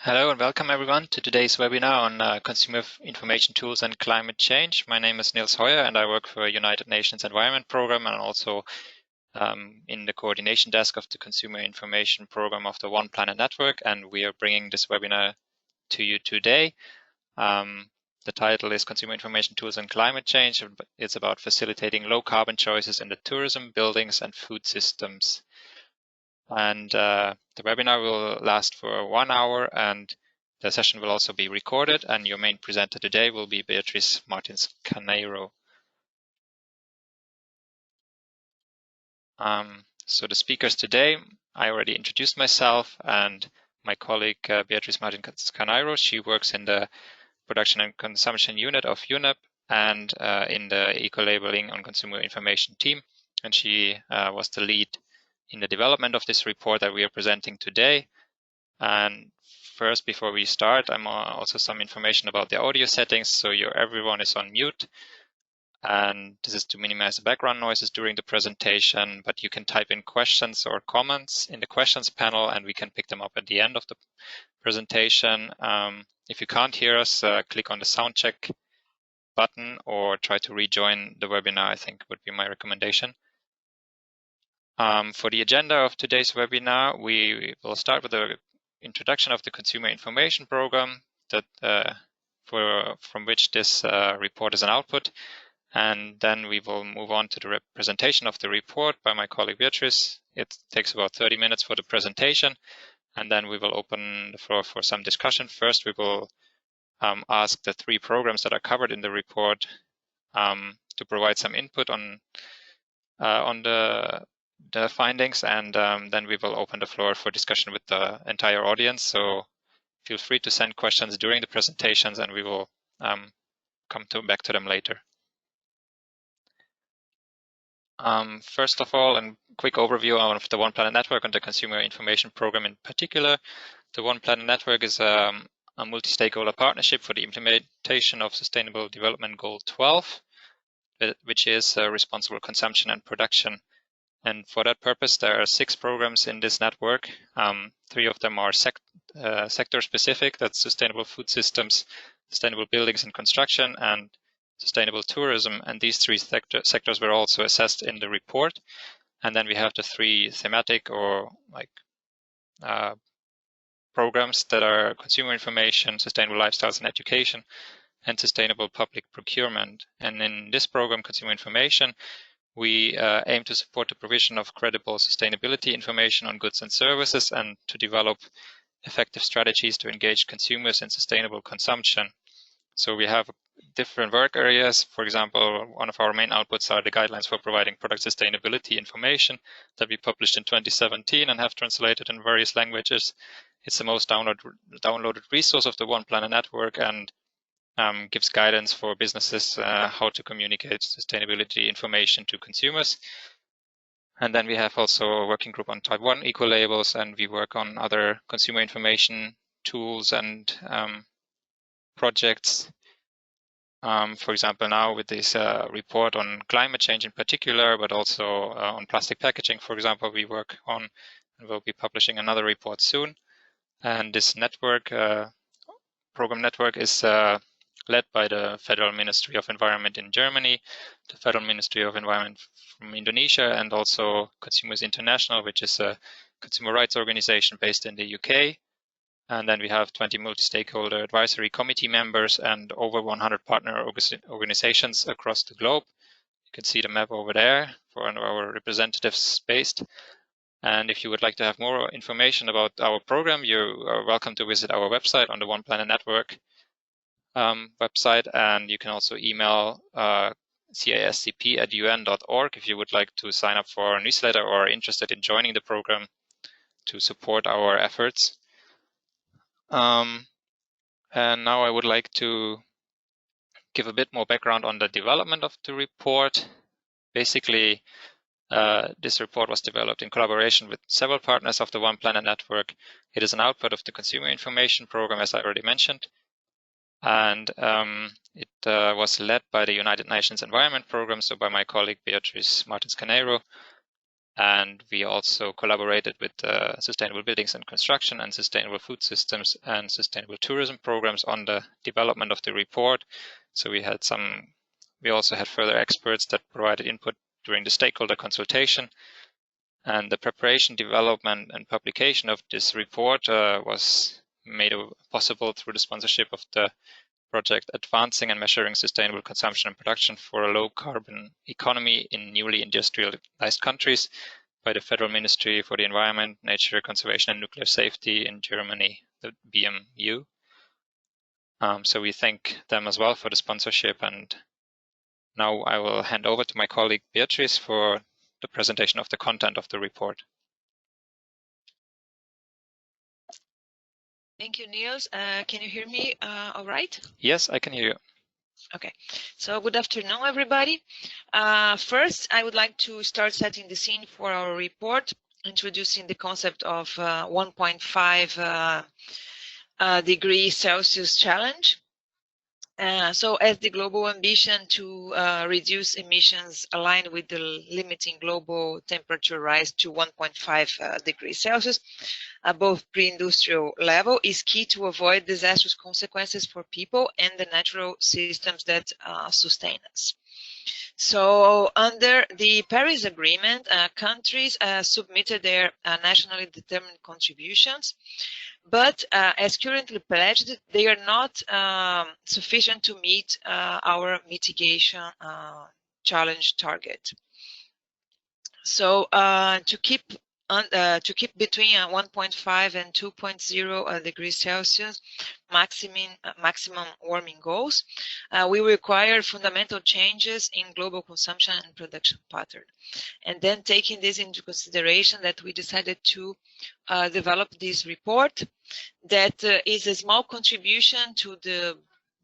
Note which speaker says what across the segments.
Speaker 1: Hello and welcome everyone to today's webinar on consumer information tools and climate change. My name is Nils Hoyer and I work for United Nations Environment Program and also in the coordination desk of the Consumer Information Program of the One Planet Network, and we are bringing this webinar to you today. The title is Consumer Information Tools and Climate Change. It's about facilitating low carbon choices in the tourism, buildings and food systems. And the webinar will last for 1 hour and the session will also be recorded, and your main presenter today will be Beatriz Martins Caneiro. So the speakers today, I already introduced myself, and my colleague Beatriz Martins Caneiro, she works in the production and consumption unit of UNEP and in the eco-labeling on consumer information team, and she was the lead in the development of this report that we are presenting today. And first, before we start, I'm also some information about the audio settings. So everyone is on mute, and this is to minimize the background noises during the presentation, but you can type in questions or comments in the questions panel and we can pick them up at the end of the presentation. If you can't hear us, click on the sound check button or try to rejoin the webinar, I think would be my recommendation. For the agenda of today's webinar, we will start with the introduction of the Consumer Information Program that from which this report is an output, and then we will move on to the presentation of the report by my colleague Beatriz. It takes about 30 minutes for the presentation, and then we will open the floor for some discussion. First, we will ask the 3 programs that are covered in the report to provide some input on the findings, and then we will open the floor for discussion with the entire audience. So feel free to send questions during the presentations and we will come back to them later. First of all, a quick overview of the One Planet Network and the Consumer Information Program in particular. The One Planet Network is a multi-stakeholder partnership for the implementation of Sustainable Development Goal 12, which is responsible consumption and production. And for that purpose, there are 6 programs in this network. 3 of them are sector-specific, that's sustainable food systems, sustainable buildings and construction, and sustainable tourism. And these 3 sectors were also assessed in the report. And then we have the 3 thematic or programs that are consumer information, sustainable lifestyles and education, and sustainable public procurement. And in this program, consumer information, we aim to support the provision of credible sustainability information on goods and services and to develop effective strategies to engage consumers in sustainable consumption. So we have different work areas. For example, one of our main outputs are the guidelines for providing product sustainability information that we published in 2017 and have translated in various languages. It's the most downloaded resource of the One Planet Network and gives guidance for businesses how to communicate sustainability information to consumers. And then we have also a working group on type 1 eco-labels, and we work on other consumer information tools and projects. For example, now with this report on climate change in particular, but also on plastic packaging, for example, we work on and we'll be publishing another report soon. And this network, program network, is led by the Federal Ministry of Environment in Germany, the Federal Ministry of Environment from Indonesia, and also Consumers International, which is a consumer rights organization based in the UK. And then we have 20 multi-stakeholder advisory committee members and over 100 partner organizations across the globe. You can see the map over there for our representatives based. And if you would like to have more information about our program, you are welcome to visit our website on the One Planet Network website, and you can also email cascp@un.org if you would like to sign up for a newsletter or are interested in joining the program to support our efforts. And now I would like to give a bit more background on the development of the report. Basically, this report was developed in collaboration with several partners of the One Planet Network. It is an output of the Consumer Information Program, as I already mentioned. And it was led by the United Nations Environment Program, so by my colleague Beatriz Martins Caneiro. And we also collaborated with Sustainable Buildings and Construction and Sustainable Food Systems and Sustainable Tourism programs on the development of the report. So we also had further experts that provided input during the stakeholder consultation. And the preparation, development, and publication of this report was made possible through the sponsorship of the project Advancing and Measuring Sustainable Consumption and Production for a Low Carbon Economy in Newly Industrialized Countries by the Federal Ministry for the Environment, Nature Conservation and Nuclear Safety in Germany, the BMU. So we thank them as well for the sponsorship, and now I will hand over to my colleague Beatrice for the presentation of the content of the report.
Speaker 2: Thank you, Niels. Can you hear me all right?
Speaker 1: Yes, I can hear you.
Speaker 2: Okay, so good afternoon, everybody. First, I would like to start setting the scene for our report, introducing the concept of 1.5 degree Celsius challenge. So as the global ambition to reduce emissions aligned with the limiting global temperature rise to 1.5 degrees Celsius above pre-industrial level is key to avoid disastrous consequences for people and the natural systems that sustain us. So under the Paris Agreement, countries submitted their nationally determined contributions, but as currently pledged, they are not sufficient to meet our mitigation challenge target. So to keep between 1.5 and 2.0 degrees Celsius maximum warming goals, we require fundamental changes in global consumption and production pattern. And then taking this into consideration, that we decided to develop this report that is a small contribution to the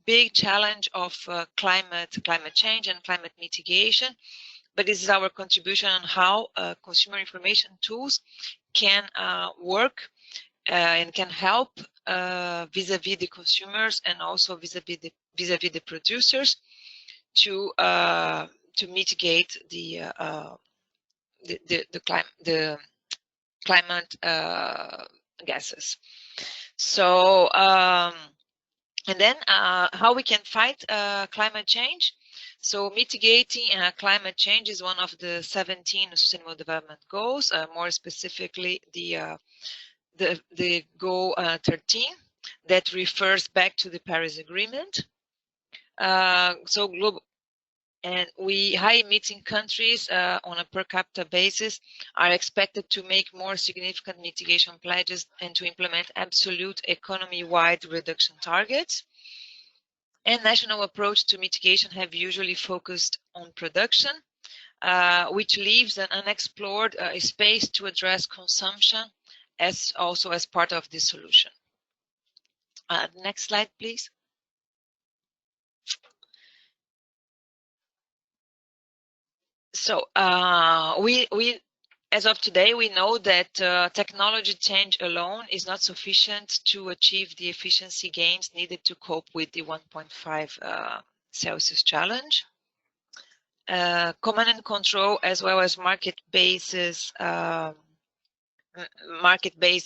Speaker 2: big challenge of climate change and climate mitigation. But this is our contribution on how consumer information tools can work and can help vis-a-vis the consumers and also vis-a-vis the producers to mitigate the climate gases. So and then how we can fight climate change. So mitigating climate change is one of the 17 Sustainable Development Goals, more specifically the goal 13 that refers back to the Paris Agreement. So global and high-emitting countries on a per capita basis are expected to make more significant mitigation pledges and to implement absolute economy-wide reduction targets. And national approach to mitigation have usually focused on production, which leaves an unexplored space to address consumption also as part of the solution. Next slide, please. So as of today, we know that technology change alone is not sufficient to achieve the efficiency gains needed to cope with the 1.5 Celsius challenge. Command and control, as well as market-based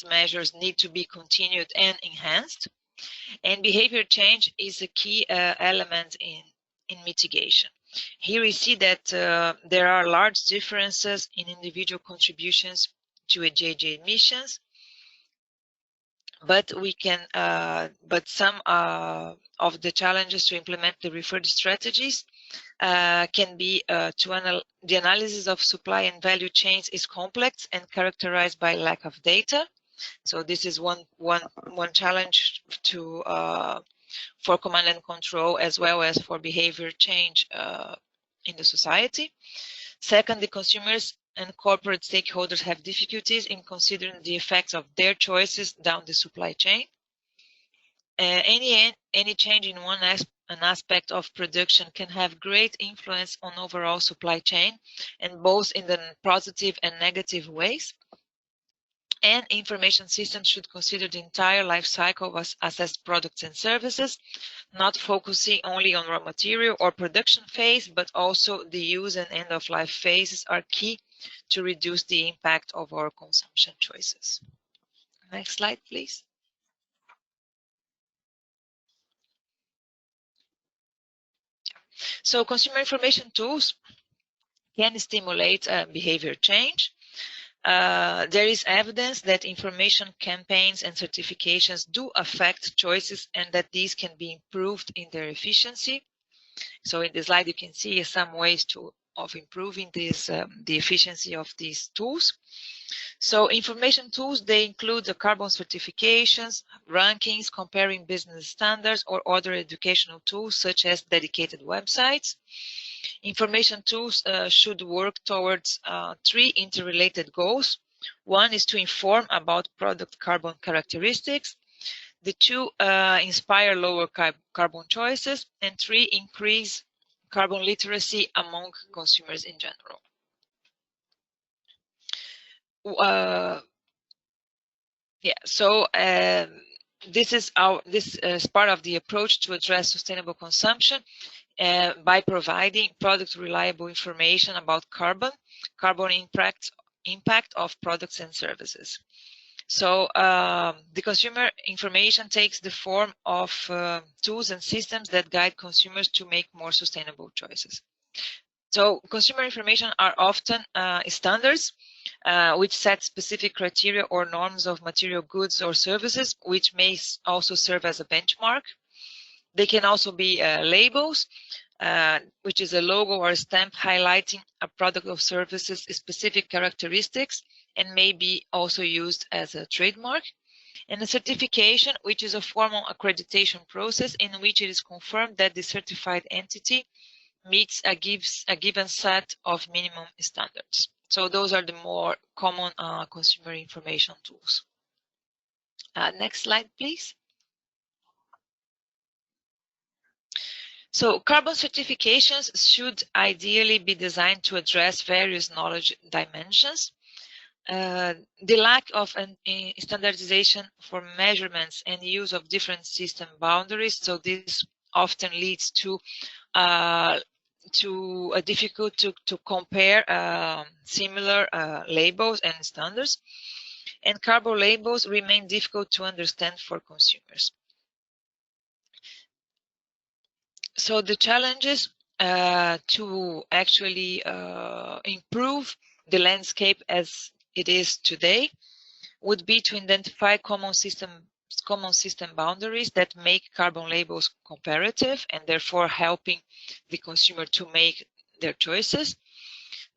Speaker 2: measures, need to be continued and enhanced. And behavior change is a key element in mitigation. Here we see that there are large differences in individual contributions to GHG emissions, but some of the challenges to implement the referred strategies can be the analysis of supply and value chains is complex and characterized by lack of data. So this is one challenge to for command and control, as well as for behavior change in the society. Second, the consumers and corporate stakeholders have difficulties in considering the effects of their choices down the supply chain. Any change in an aspect of production can have great influence on overall supply chain, and both in the positive and negative ways. And information systems should consider the entire life cycle of assessed products and services, not focusing only on raw material or production phase, but also the use and end-of-life phases are key to reduce the impact of our consumption choices. Next slide, please. So consumer information tools can stimulate behavior change. There is evidence that information campaigns and certifications do affect choices and that these can be improved in their efficiency. So in the slide, you can see some ways of improving this, the efficiency of these tools. So information tools, they include the carbon certifications, rankings, comparing business standards, or other educational tools such as dedicated websites. Information tools should work towards 3 interrelated goals. One is to inform about product carbon characteristics. The 2, inspire lower carbon choices. And 3, increase carbon literacy among consumers in general. This is part of the approach to address sustainable consumption by providing product reliable information about carbon impact of products and services. So the consumer information takes the form of tools and systems that guide consumers to make more sustainable choices. So consumer information are often standards which set specific criteria or norms of material goods or services, which may also serve as a benchmark. They can also be labels, which is a logo or a stamp highlighting a product or service's specific characteristics and may be also used as a trademark. And a certification, which is a formal accreditation process in which it is confirmed that the certified entity meets a given set of minimum standards. So those are the more common consumer information tools. Next slide, please. So carbon certifications should ideally be designed to address various knowledge dimensions. The lack of standardization for measurements and use of different system boundaries, so this often leads to difficult to compare similar labels and standards, and carbon labels remain difficult to understand for consumers. So the challenges to actually improve the landscape as it is today would be to identify common system boundaries that make carbon labels comparative and therefore helping the consumer to make their choices.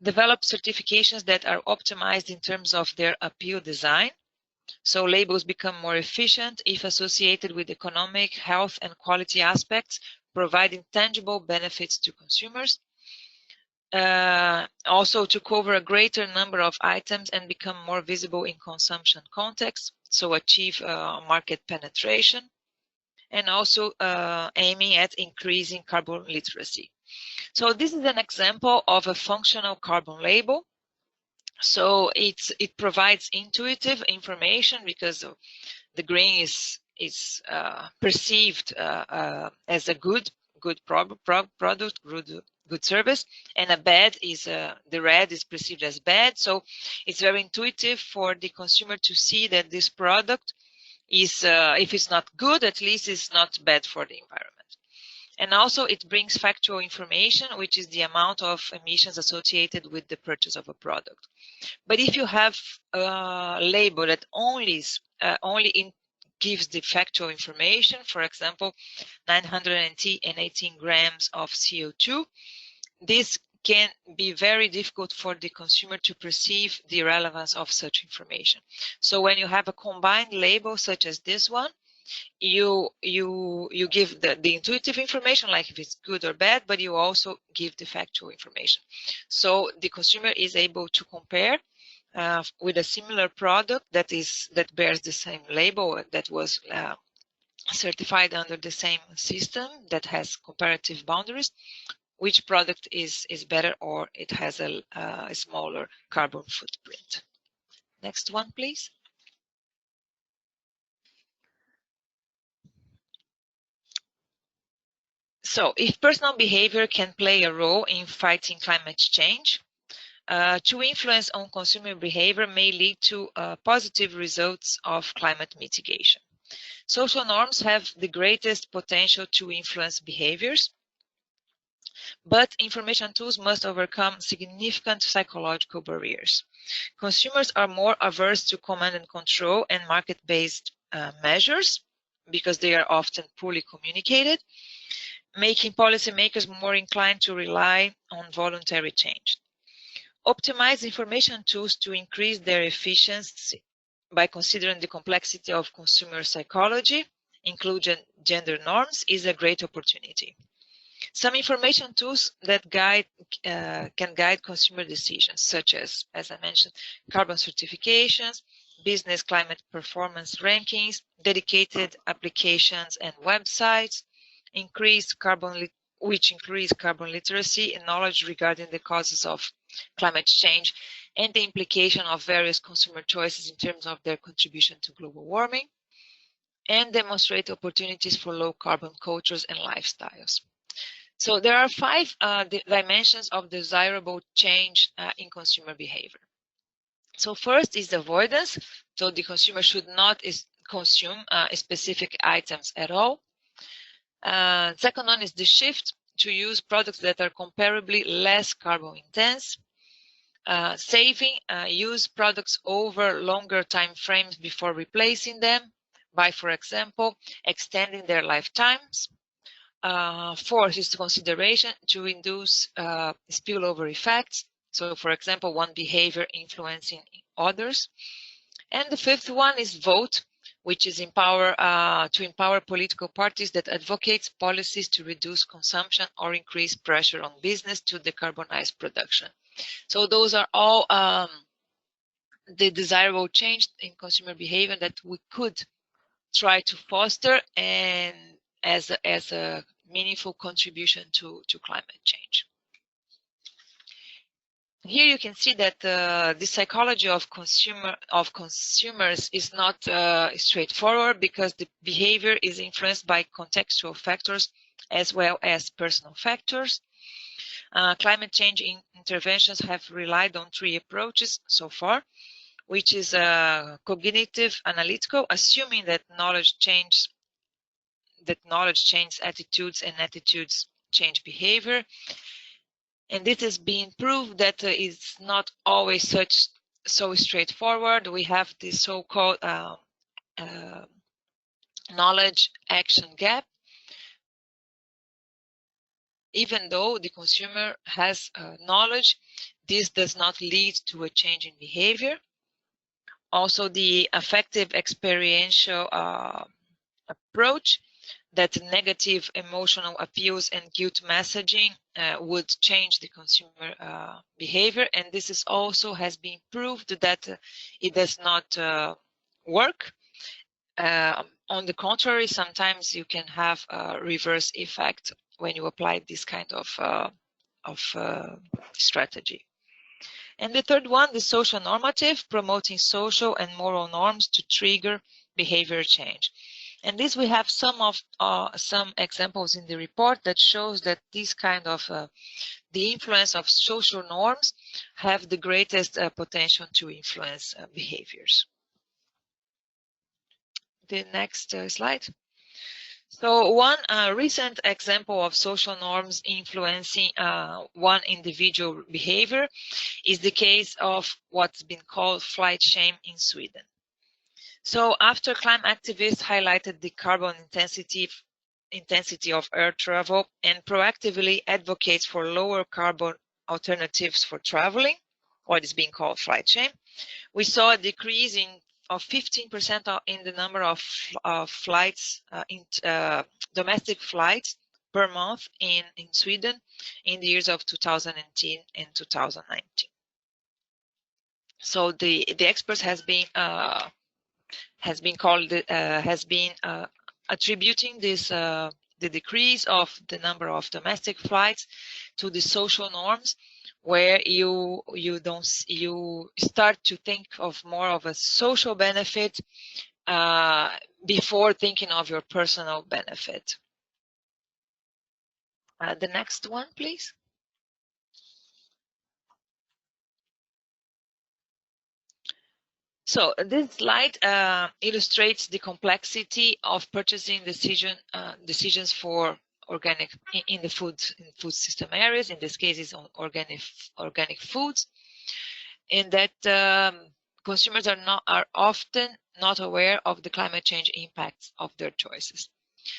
Speaker 2: Develop certifications that are optimized in terms of their appeal design. So labels become more efficient if associated with economic, health, and quality aspects, providing tangible benefits to consumers. Also to cover a greater number of items and become more visible in consumption context, so achieve market penetration, and also aiming at increasing carbon literacy. So this is an example of a functional carbon label. So it provides intuitive information because the green is perceived as a good product, good service, and a bad is the red is perceived as bad. So it's very intuitive for the consumer to see that this product is, if it's not good, at least it's not bad for the environment. And also it brings factual information, which is the amount of emissions associated with the purchase of a product. But if you have a label that only gives the factual information, for example, 918 grams of CO2, this can be very difficult for the consumer to perceive the relevance of such information. So when you have a combined label such as this one, you give the intuitive information, like if it's good or bad, but you also give the factual information. So the consumer is able to compare with a similar product that bears the same label, that was certified under the same system, that has comparative boundaries, which product is better or it has a smaller carbon footprint. Next one, please. So if personal behavior can play a role in fighting climate change, to influence on consumer behavior may lead to positive results of climate mitigation. Social norms have the greatest potential to influence behaviors, but information tools must overcome significant psychological barriers. Consumers are more averse to command and control and market-based measures because they are often poorly communicated, making policymakers more inclined to rely on voluntary change. Optimize information tools to increase their efficiency by considering the complexity of consumer psychology, including gender norms, is a great opportunity. Some information tools that can guide consumer decisions, such as I mentioned, carbon certifications, business climate performance rankings, dedicated applications and websites, which increase carbon literacy and knowledge regarding the causes of climate change and the implication of various consumer choices in terms of their contribution to global warming, and demonstrate opportunities for low carbon cultures and lifestyles. So there are 5 dimensions of desirable change in consumer behavior. So first is avoidance. So the consumer should not consume specific items at all. Second one is the shift to use products that are comparably less carbon intense. Saving, use products over longer time frames before replacing them by, for example, extending their lifetimes. Fourth is consideration to induce spillover effects. So, for example, one behavior influencing others. And the fifth one is vote, which is to empower political parties that advocates policies to reduce consumption or increase pressure on business to decarbonize production. So those are all the desirable change in consumer behavior that we could try to foster and as a meaningful contribution to climate change. Here you can see that the psychology of consumers is not straightforward because the behavior is influenced by contextual factors as well as personal factors. Climate change interventions have relied on 3 approaches so far, which is cognitive analytical, assuming that knowledge changes attitudes and attitudes change behavior. And this has been proved that it's not always so straightforward. We have the so-called knowledge action gap. Even though the consumer has knowledge, this does not lead to a change in behavior. Also, the affective experiential approach, that negative emotional appeals and guilt messaging would change the consumer behavior, and this is also has been proved that it does not work. On the contrary, sometimes you can have a reverse effect when you apply this kind of strategy. And the third one, the social normative, promoting social and moral norms to trigger behavior change. And this we have some examples in the report that shows that this kind of the influence of social norms have the greatest potential to influence behaviors. The next slide. So one recent example of social norms influencing one individual behavior is the case of what's been called flight shame in Sweden. So after climate activists highlighted the carbon intensity of air travel and proactively advocates for lower carbon alternatives for traveling, what is being called flight shame, we saw a decrease of 15% in the number of flights, domestic flights per month in Sweden in the years of 2010 and 2019. So the experts has been attributing this the decrease of the number of domestic flights to the social norms, where you start to think of more of a social benefit before thinking of your personal benefit. The next one, please. So this slide illustrates the complexity of purchasing decisions for organic in the food system areas. In this case, it's on organic foods, in that consumers are often not aware of the climate change impacts of their choices.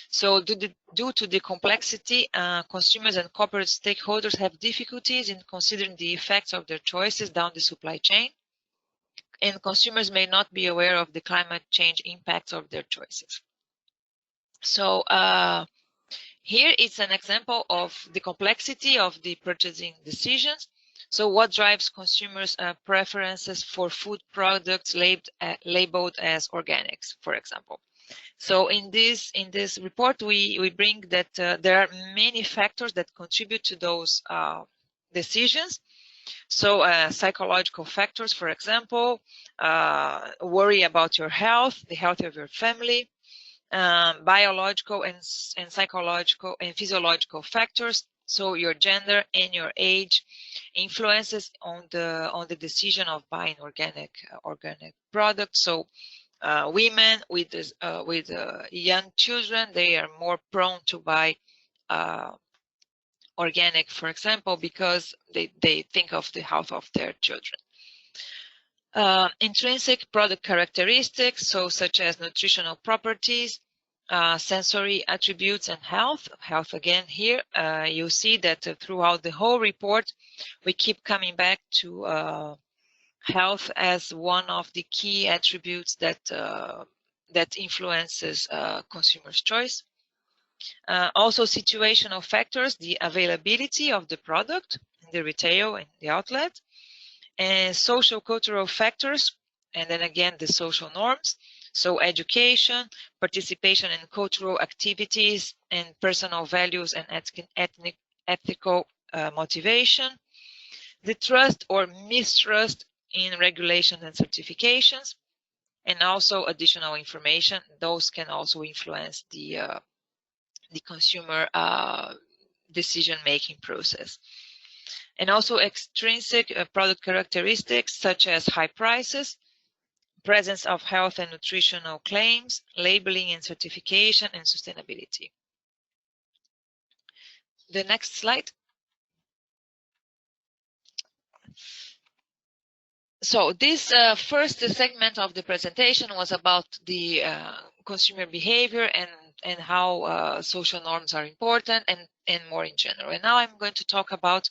Speaker 2: So due to the complexity, consumers and corporate stakeholders have difficulties in considering the effects of their choices down the supply chain, and consumers may not be aware of the climate change impacts of their choices. So here is an example of the complexity of the purchasing decisions. So what drives consumers' preferences for food products labeled as organics, for example? So in this report, we bring that there are many factors that contribute to those decisions. So psychological factors, for example, worry about your health, the health of your family, biological and psychological and physiological factors. So your gender and your age influences on the decision of buying organic products. So women with young children, they are more prone to buy organic, for example, because they think of the health of their children. Intrinsic product characteristics, so such as nutritional properties, sensory attributes, and health. Health again here, you see that throughout the whole report, we keep coming back to health as one of the key attributes that that influences consumers' choice. Also situational factors, the availability of the product in the retail and the outlet, and social cultural factors, and then again the social norms. So education, participation in cultural activities, and personal values and ethical motivation. The trust or mistrust in regulation and certifications, and also additional information. Those can also influence the consumer decision-making process. And also extrinsic product characteristics such as high prices, presence of health and nutritional claims, labeling and certification, and sustainability. The next slide. So this first segment of the presentation was about the consumer behavior and how social norms are important and more in general. And now I'm going to talk about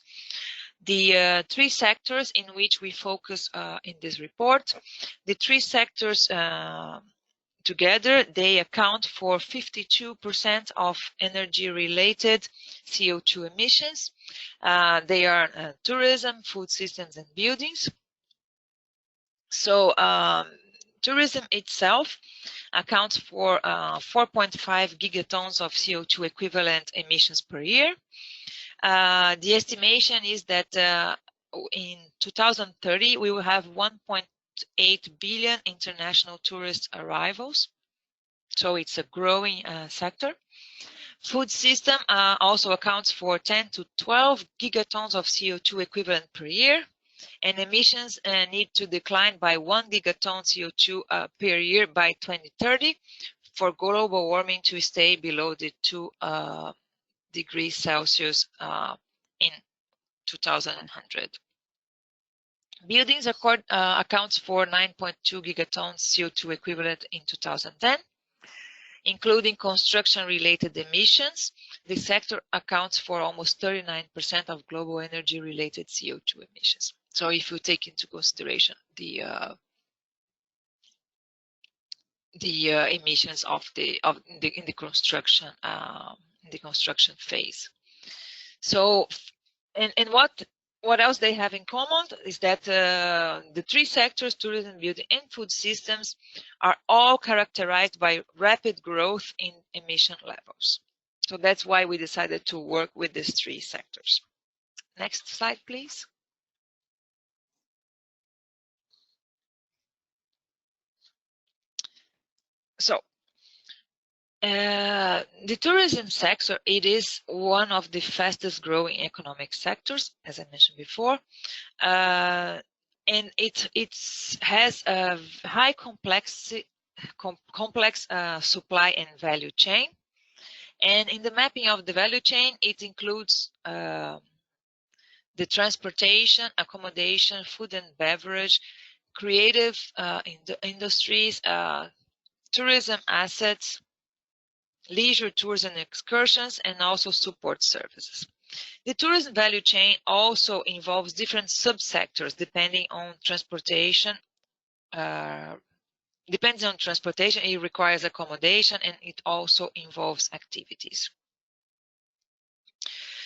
Speaker 2: the three sectors in which we focus in this report. The three sectors together, they account for 52% of energy-related CO2 emissions. They are tourism, food systems, and buildings. So tourism itself accounts for 4.5 gigatons of CO2 equivalent emissions per year. The estimation is that in 2030, we will have 1.8 billion international tourist arrivals. So it's a growing sector. Food system also accounts for 10 to 12 gigatons of CO2 equivalent per year. And emissions need to decline by 1 gigaton CO2 per year by 2030 for global warming to stay below the 2 degrees Celsius in 2100. Buildings accounts for 9.2 gigatons CO2 equivalent in 2010, including construction-related emissions. The sector accounts for almost 39% of global energy-related CO2 emissions. So if you take into consideration the emissions in the construction phase. So and what else they have in common is that the three sectors, tourism, beauty, and food systems, are all characterized by rapid growth in emission levels. So that's why we decided to work with these three sectors. Next slide, please. So the tourism sector, it is one of the fastest growing economic sectors, as I mentioned before. and it has a high complex supply and value chain. And in the mapping of the value chain, it includes the transportation, accommodation, food and beverage, creative industries, tourism assets, leisure tours and excursions, and also support services. The tourism value chain also involves different subsectors depending on transportation. Depends on transportation, it requires accommodation, and it also involves activities.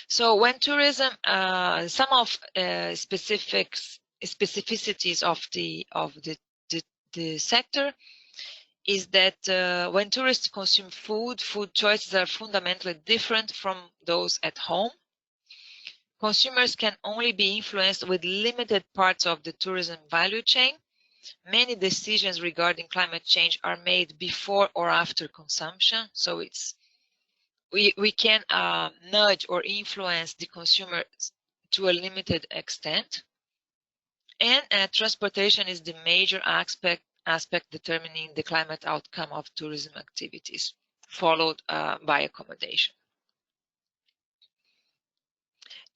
Speaker 2: So when tourism, some of specificities of the sector is that when tourists consume food choices are fundamentally different from those at home. Consumers can only be influenced with limited parts of the tourism value chain. Many decisions regarding climate change are made before or after consumption, so we can nudge or influence the consumer to a limited extent. And transportation is the major aspect determining the climate outcome of tourism activities, followed by accommodation.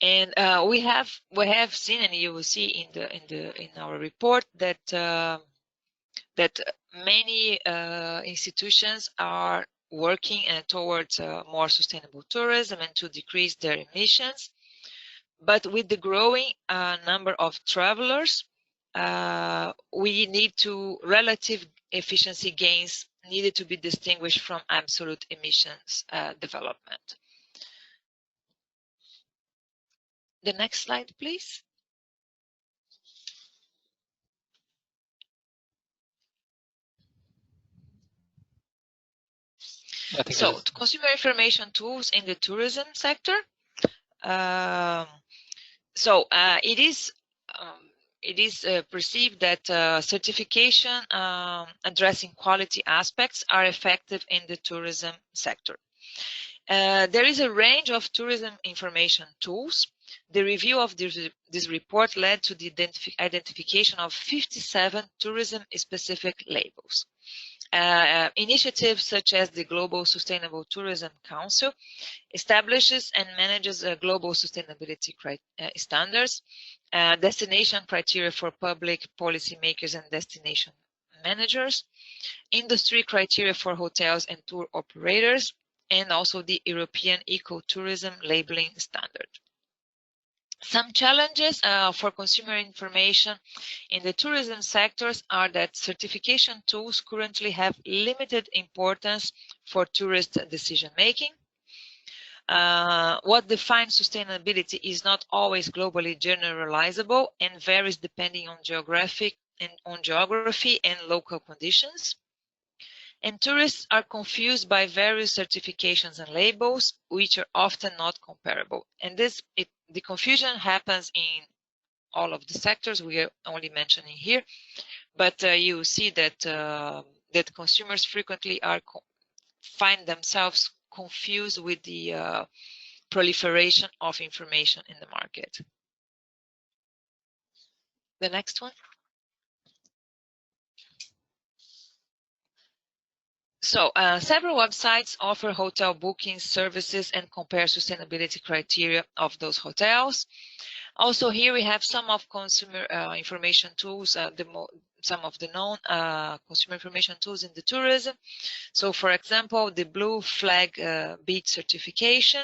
Speaker 2: And we have seen, and you will see in our report that that many institutions are working towards more sustainable tourism and to decrease their emissions. But with the growing number of travelers, we need relative efficiency gains needed to be distinguished from absolute emissions development. The next slide, please. So, consumer information tools in the tourism sector. It is perceived that certification addressing quality aspects are effective in the tourism sector. There is a range of tourism information tools. The review of this report led to the identification of 57 tourism-specific labels. Initiatives such as the Global Sustainable Tourism Council establishes and manages global sustainability standards, destination criteria for public policymakers and destination managers, industry criteria for hotels and tour operators, and also the European Ecotourism Labeling Standard. Some challenges for consumer information in the tourism sectors are that certification tools currently have limited importance for tourist decision-making. What defines sustainability is not always globally generalizable and varies depending on geography and local conditions. And tourists are confused by various certifications and labels, which are often not comparable. And the confusion happens in all of the sectors we are only mentioning here, but you see that that consumers frequently find themselves confused with the proliferation of information in the market. The next one. So several websites offer hotel booking services and compare sustainability criteria of those hotels. Also here we have some of consumer information tools, some of the known consumer information tools in the tourism. So for example, the Blue Flag Beach certification.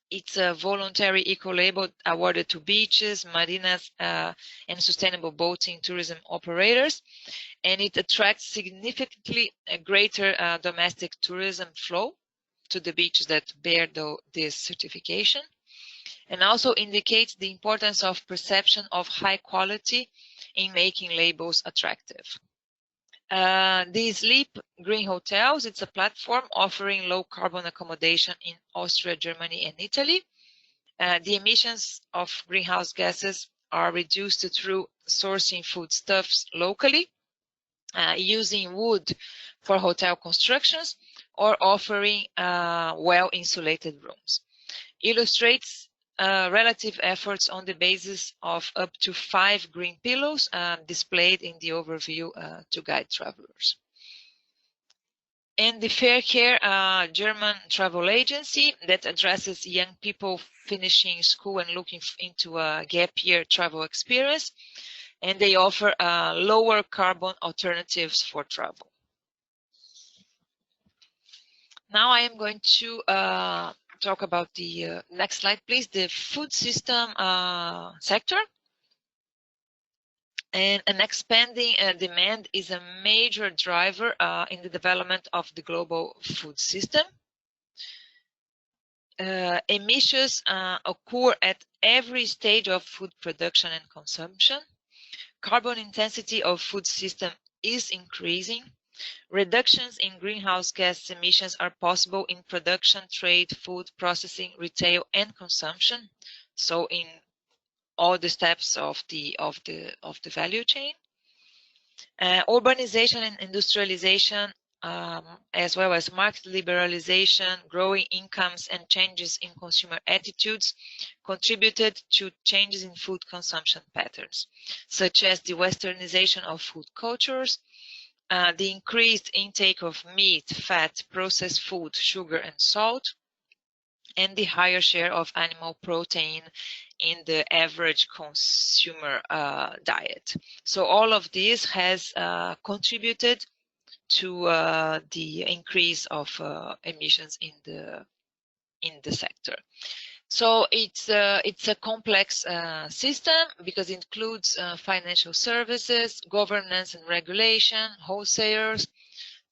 Speaker 2: It's a voluntary eco-label awarded to beaches, marinas, and sustainable boating tourism operators. And it attracts significantly greater domestic tourism flow to the beaches that bear this certification, and also indicates the importance of perception of high quality in making labels attractive. The Sleep Green Hotels, it's a platform offering low carbon accommodation in Austria, Germany, and Italy. The emissions of greenhouse gases are reduced through sourcing foodstuffs locally, using wood for hotel constructions, or offering well-insulated rooms. Illustrates relative efforts on the basis of up to 5 green pillars displayed in the overview to guide travelers. And the Fair Care German travel agency that addresses young people finishing school and looking into a gap year travel experience, and they offer lower carbon alternatives for travel. Now I am going to talk about the next slide, please, the food system sector. And an expanding demand is a major driver in the development of the global food system. Emissions occur at every stage of food production and consumption. Carbon intensity of food system is increasing. Reductions in greenhouse gas emissions are possible in production, trade, food processing, retail, and consumption. So in all the steps of the value chain. Urbanization and industrialization, as well as market liberalization, growing incomes, and changes in consumer attitudes contributed to changes in food consumption patterns, such as the westernization of food cultures, the increased intake of meat, fat, processed food, sugar, and salt, and the higher share of animal protein in the average consumer diet. So all of this has contributed to the increase of emissions in the sector. So it's a complex system because it includes financial services, governance and regulation, wholesalers,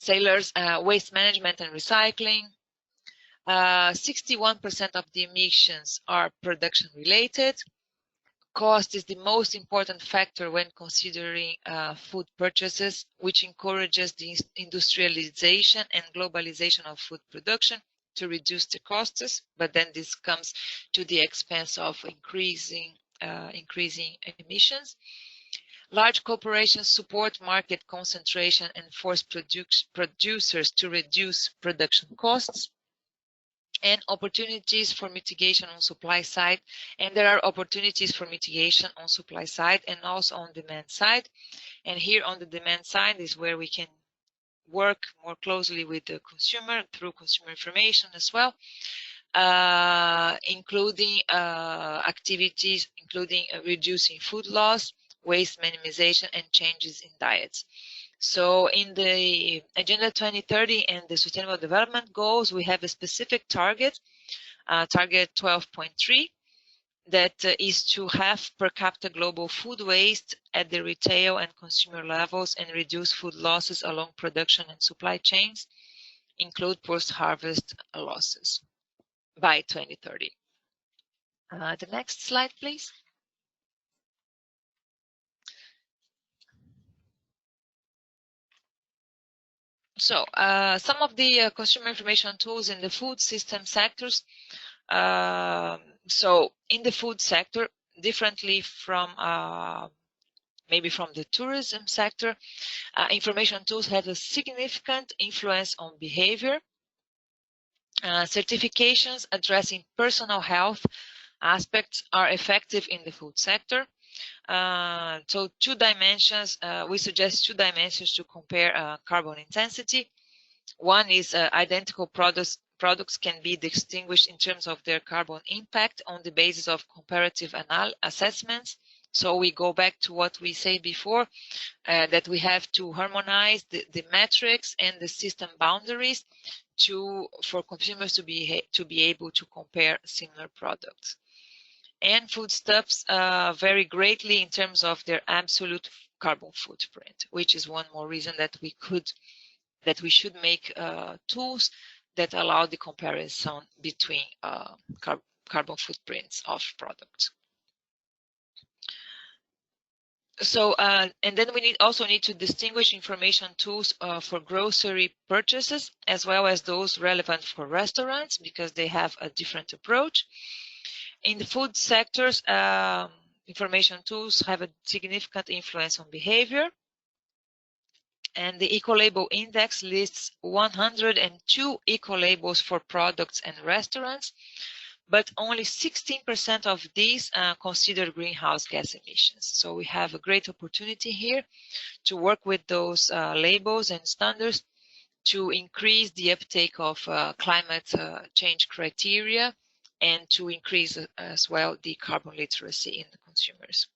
Speaker 2: waste management and recycling. 61% of the emissions are production related. Cost is the most important factor when considering food purchases, which encourages the industrialization and globalization of food production to reduce the costs, but then this comes to the expense of increasing emissions. Large corporations support market concentration and force producers to reduce production costs, and opportunities for mitigation on supply side. And there are opportunities for mitigation on supply side and also on demand side. And here on the demand side is where we can work more closely with the consumer through consumer information as well, including activities, including reducing food loss, waste minimization, and changes in diets. So in the Agenda 2030 and the Sustainable Development Goals, we have a specific target, target 12.3, that is to have per capita global food waste at the retail and consumer levels and reduce food losses along production and supply chains, include post-harvest losses by 2030. The next slide, please. So some of the consumer information tools in the food system sectors. So in the food sector, differently from maybe from the tourism sector, information tools have a significant influence on behavior. Certifications addressing personal health aspects are effective in the food sector. So two dimensions, we suggest two dimensions to compare carbon intensity. One is identical products can be distinguished in terms of their carbon impact on the basis of comparative assessments. So we go back to what we said before, that we have to harmonize the metrics and the system boundaries for consumers to be able to compare similar products. And foodstuffs vary greatly in terms of their absolute carbon footprint, which is one more reason that we should make tools that allow the comparison between carbon footprints of products. So, and then we also need to distinguish information tools for grocery purchases, as well as those relevant for restaurants, because they have a different approach. In the food sectors, information tools have a significant influence on behavior. And the Ecolabel Index lists 102 eco-labels for products and restaurants. but only 16% of these consider greenhouse gas emissions. So we have a great opportunity here to work with those labels and standards to increase the uptake of climate change criteria and to increase as well the carbon literacy in the consumers.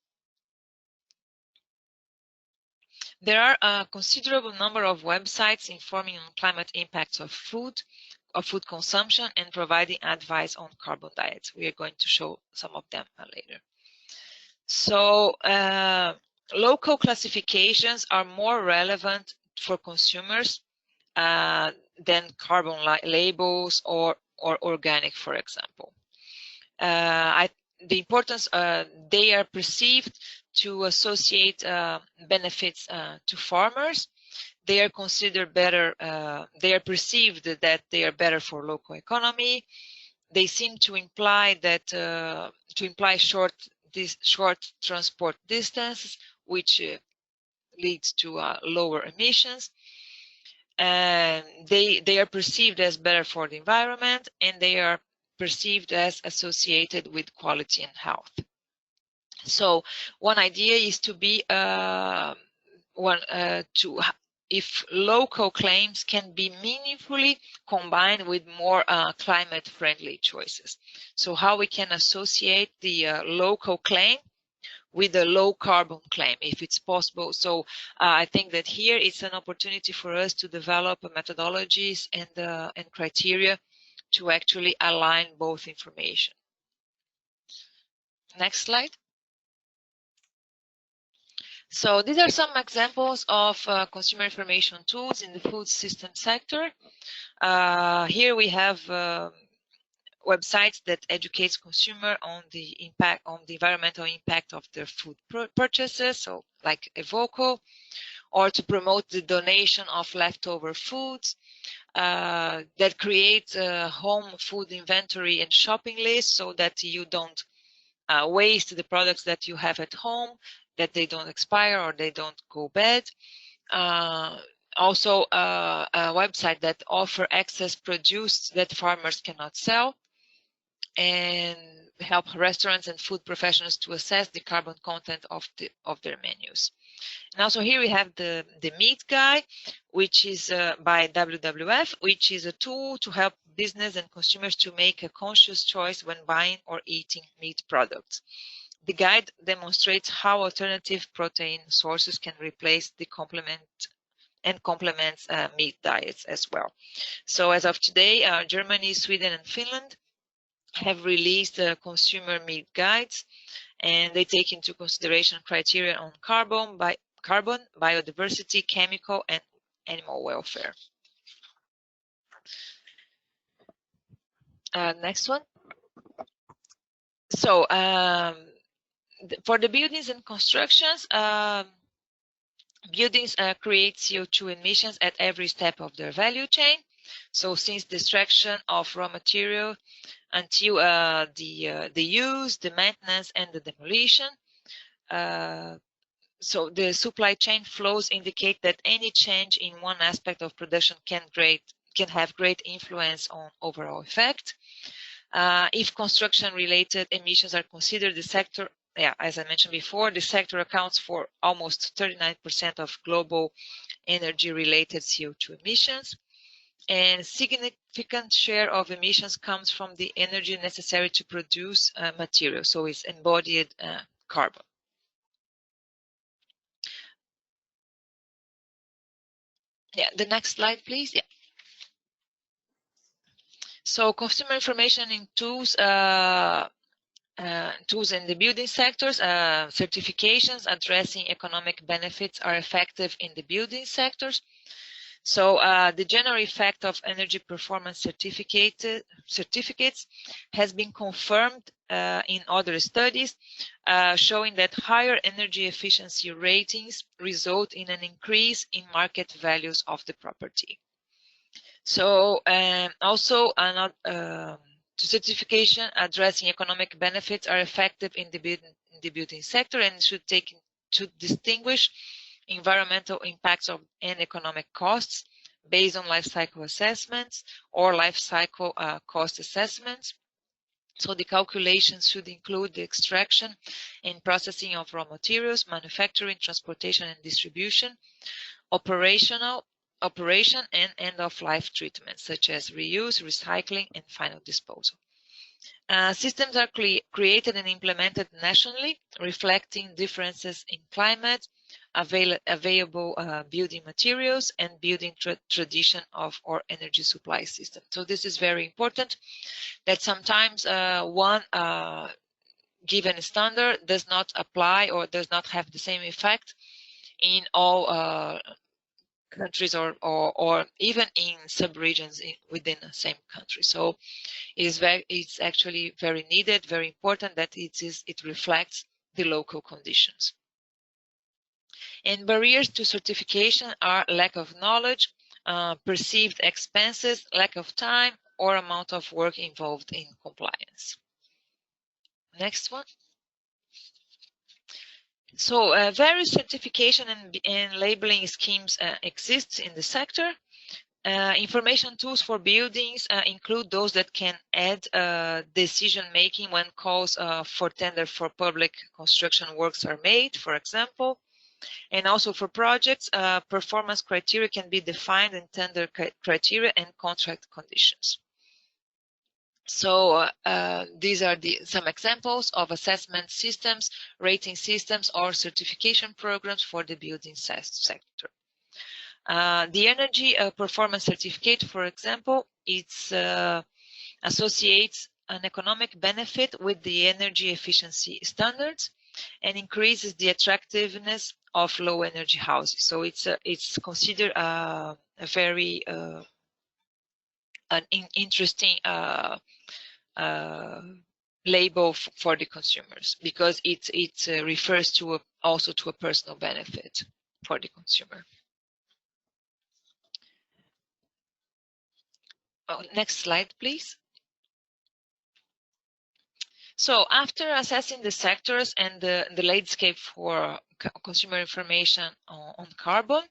Speaker 2: There are a considerable number of websites informing on climate impacts of food consumption and providing advice on carbon diets. We are going to show some of them later. So local classifications are more relevant for consumers than carbon labels or organic, for example. The importance, they are perceived to associate benefits to farmers. They are considered better, they are perceived that they are better for local economy. They seem to imply that short transport distances, which leads to lower emissions. And they are perceived as better for the environment, and they are perceived as associated with quality and health. So one idea is to be if local claims can be meaningfully combined with more climate-friendly choices. So how we can associate the local claim with a low carbon claim, if it's possible. So I think that here it's an opportunity for us to develop methodologies and criteria to actually align both information. Next slide. So these are some examples of consumer information tools in the food system sector. Here we have websites that educates consumer on the environmental impact of their food purchases, so like Evoco, or to promote the donation of leftover foods, that create a home food inventory and shopping list so that you don't waste the products that you have at home, that they don't expire or they don't go bad. Also a website that offer excess produce that farmers cannot sell, and help restaurants and food professionals to assess the carbon content of their menus. And also here we have the meat guide, which is by WWF, which is a tool to help business and consumers to make a conscious choice when buying or eating meat products. The guide demonstrates how alternative protein sources can replace the complements meat diets as well. So as of today, Germany, Sweden, and Finland have released consumer meat guides, and they take into consideration criteria on carbon, biodiversity, chemical, and animal welfare. Next one. So for the buildings and constructions, buildings create CO2 emissions at every step of their value chain. So since the extraction of raw material until the use, the maintenance, and the demolition. So the supply chain flows indicate that any change in one aspect of production can have great influence on overall effect. If construction-related emissions are considered, the sector, as I mentioned before, the sector accounts for almost 39% of global energy-related CO2 emissions. And significant share of emissions comes from the energy necessary to produce material, so it's embodied carbon. Yeah, the next slide, please. Yeah. So consumer information in tools in the building sectors, certifications addressing economic benefits are effective in the building sectors. So the general effect of energy performance certificates has been confirmed in other studies, showing that higher energy efficiency ratings result in an increase in market values of the property. So also certification addressing economic benefits are effective in the building sector and should distinguish environmental impacts and economic costs based on life cycle assessments or life cycle cost assessments. So the calculations should include the extraction and processing of raw materials, manufacturing, transportation and distribution, operation and end-of-life treatment, such as reuse, recycling, and final disposal. Systems are created and implemented nationally, reflecting differences in climate, available building materials, and building tradition of our energy supply system. So this is very important, that sometimes one given standard does not apply or does not have the same effect in all countries or even in sub-regions within the same country. So it's actually very needed, very important that it reflects the local conditions. And barriers to certification are lack of knowledge, perceived expenses, lack of time, or amount of work involved in compliance. Next one. So various certification and labeling schemes exist in the sector. Information tools for buildings include those that can aid decision-making when calls for tender for public construction works are made, for example. And also for projects, performance criteria can be defined in tender criteria and contract conditions. So these are some examples of assessment systems, rating systems, or certification programs for the building sector. The energy performance certificate, for example, it associates an economic benefit with the energy efficiency standards and increases the attractiveness of low energy houses. So it's considered a very interesting label for the consumers, because it refers to also to a personal benefit for the consumer. Oh, next slide, please. So after assessing the sectors and the landscape for consumer information on carbon,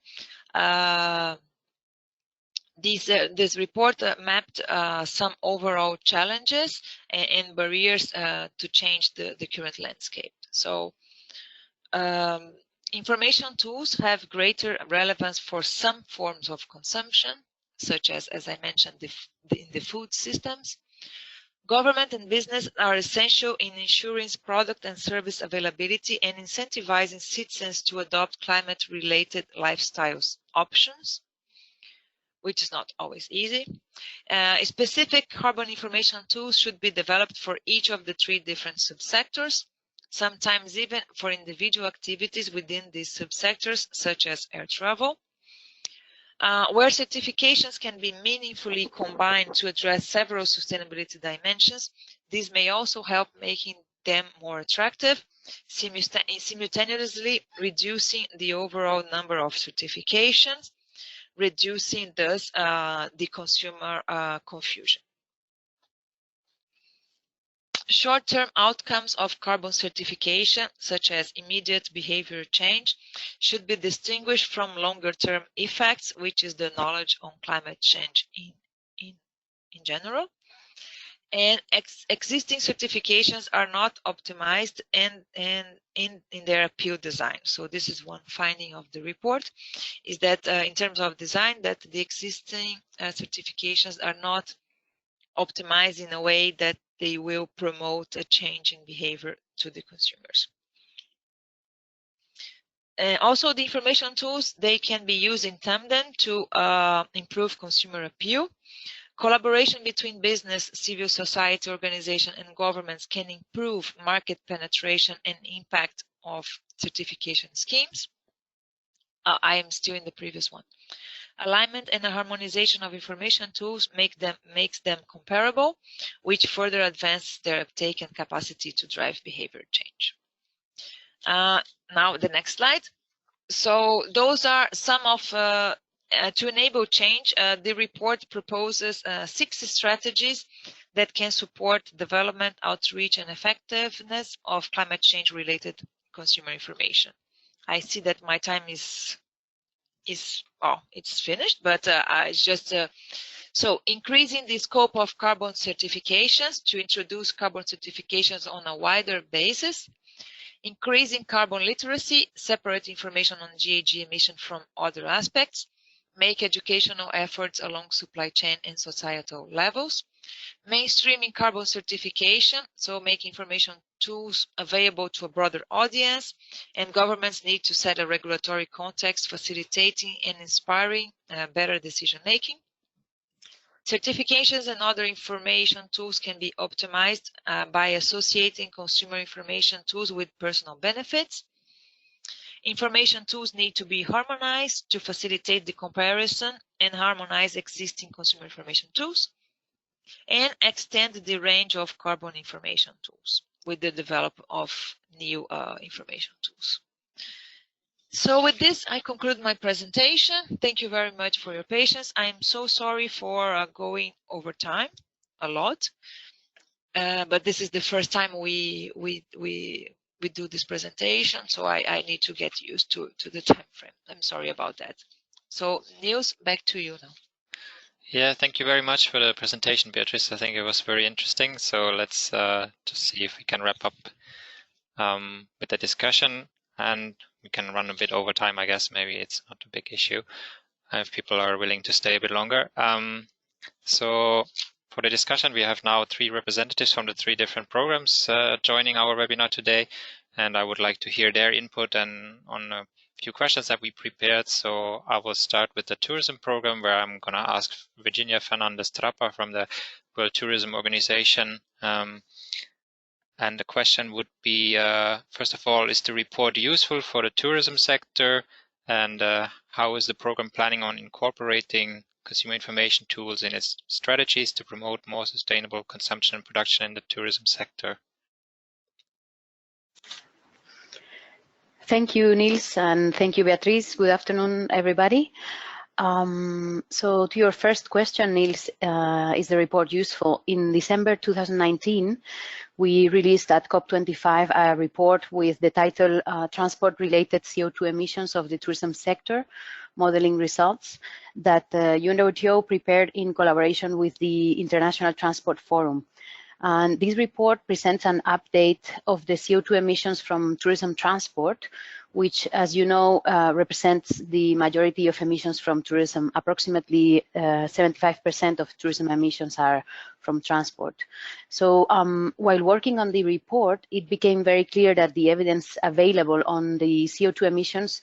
Speaker 2: this report mapped some overall challenges and barriers to change the current landscape. So information tools have greater relevance for some forms of consumption, such as I mentioned, in the food systems. Government and business are essential in ensuring product and service availability and incentivizing citizens to adopt climate-related lifestyles options, which is not always easy. Specific carbon information tools should be developed for each of the 3 different subsectors, sometimes even for individual activities within these subsectors, such as air travel. Where certifications can be meaningfully combined to address several sustainability dimensions, this may also help making them more attractive, simultaneously reducing the overall number of certifications, reducing thus the consumer confusion. Short-term outcomes of carbon certification, such as immediate behavior change, should be distinguished from longer-term effects, which is the knowledge on climate change in general. And existing certifications are not optimized in their appeal design. So this is one finding of the report, is that in terms of design, that the existing certifications are not optimized in a way that they will promote a change in behavior to the consumers. Also, the information tools, they can be used in tandem to improve consumer appeal. Collaboration between business, civil society organizations, and governments can improve market penetration and impact of certification schemes. I am still in the previous one. Alignment and harmonization of information tools makes them comparable, which further advances their uptake and capacity to drive behavior change. Now the next slide. So those are some of to enable change. The report proposes 6 strategies that can support development, outreach, and effectiveness of climate change related consumer information. I see that my time is it's finished, but it's just So increasing the scope of carbon certifications to introduce carbon certifications on a wider basis, increasing carbon literacy, separate information on GHG emission from other aspects, make educational efforts along supply chain and societal levels, mainstreaming carbon certification, so make information tools available to a broader audience, and governments need to set a regulatory context facilitating and inspiring better decision making. Certifications and other information tools can be optimized by associating consumer information tools with personal benefits. Information tools need to be harmonized to facilitate the comparison and harmonize existing consumer information tools, and extend the range of carbon information tools with the development of new information tools. So with this, I conclude my presentation. Thank you very much for your patience. I'm so sorry for going over time a lot, but this is the first time we do this presentation, so I need to get used to the time frame. I'm sorry about that. So Niels, back to you now.
Speaker 1: Yeah, thank you very much for the presentation, Beatrice. I think it was very interesting. So let's just see if we can wrap up with the discussion, and we can run a bit over time, I guess. Maybe it's not a big issue if people are willing to stay a bit longer. So for the discussion, we have now 3 representatives from the 3 different programs joining our webinar today, and I would like to hear their input and on a few questions that we prepared. So I will start with the tourism program, where I'm going to ask Virginia Fernandez-Trapa from the World Tourism Organization. And the question would be, first of all, is the report useful for the tourism sector? And how is the program planning on incorporating consumer information tools in its strategies to promote more sustainable consumption and production in the tourism sector?
Speaker 3: Thank you, Niels, and thank you, Beatrice. Good afternoon, everybody. So to your first question, Niels, is the report useful? In December 2019, we released at COP25 a report with the title Transport-Related CO2 Emissions of the Tourism Sector, Modeling Results, that UNWTO prepared in collaboration with the International Transport Forum. And this report presents an update of the CO2 emissions from tourism transport, which, as you know, represents the majority of emissions from tourism. Approximately 75% of tourism emissions are from transport. So while working on the report, it became very clear that the evidence available on the CO2 emissions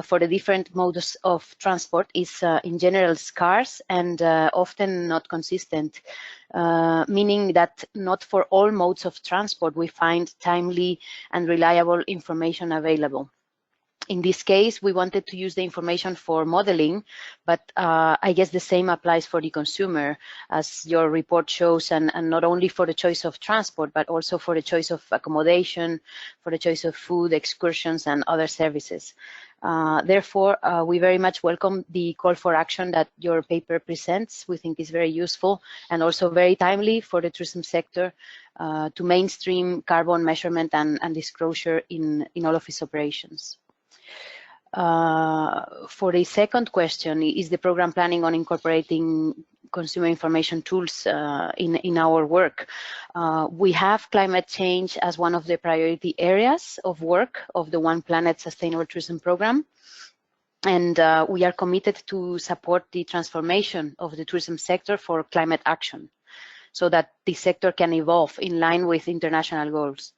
Speaker 3: for the different modes of transport is in general scarce and often not consistent, meaning that not for all modes of transport we find timely and reliable information available. In this case, we wanted to use the information for modeling, but I guess the same applies for the consumer, as your report shows, and not only for the choice of transport, but also for the choice of accommodation, for the choice of food, excursions, and other services. Therefore, we very much welcome the call for action that your paper presents. We think is very useful and also very timely for the tourism sector to mainstream carbon measurement and disclosure in all of its operations. For the second question, is the program planning on incorporating consumer information tools in our work? We have climate change as one of the priority areas of work of the One Planet Sustainable Tourism Program. And we are committed to support the transformation of the tourism sector for climate action, so that the sector can evolve in line with international goals.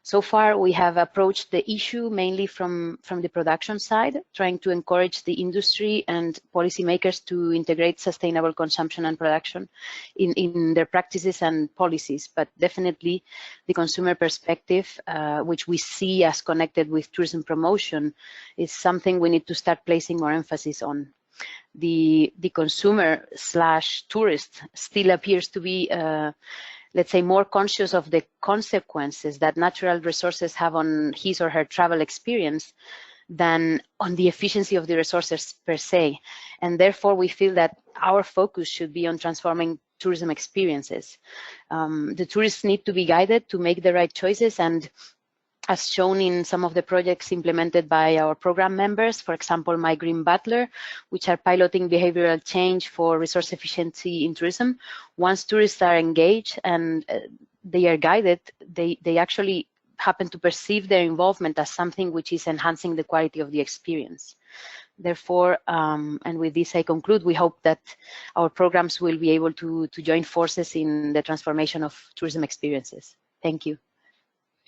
Speaker 3: So far, we have approached the issue mainly from the production side, trying to encourage the industry and policymakers to integrate sustainable consumption and production in their practices and policies. But definitely, the consumer perspective, which we see as connected with tourism promotion, is something we need to start placing more emphasis on. The consumer/tourist still appears to be let's say, more conscious of the consequences that natural resources have on his or her travel experience than on the efficiency of the resources per se. And therefore, we feel that our focus should be on transforming tourism experiences. The tourists need to be guided to make the right choices, and as shown in some of the projects implemented by our program members, for example, My Green Butler, which are piloting behavioral change for resource efficiency in tourism. Once tourists are engaged and they are guided, they actually happen to perceive their involvement as something which is enhancing the quality of the experience. Therefore, and with this I conclude, we hope that our programs will be able to join forces in the transformation of tourism experiences. Thank you.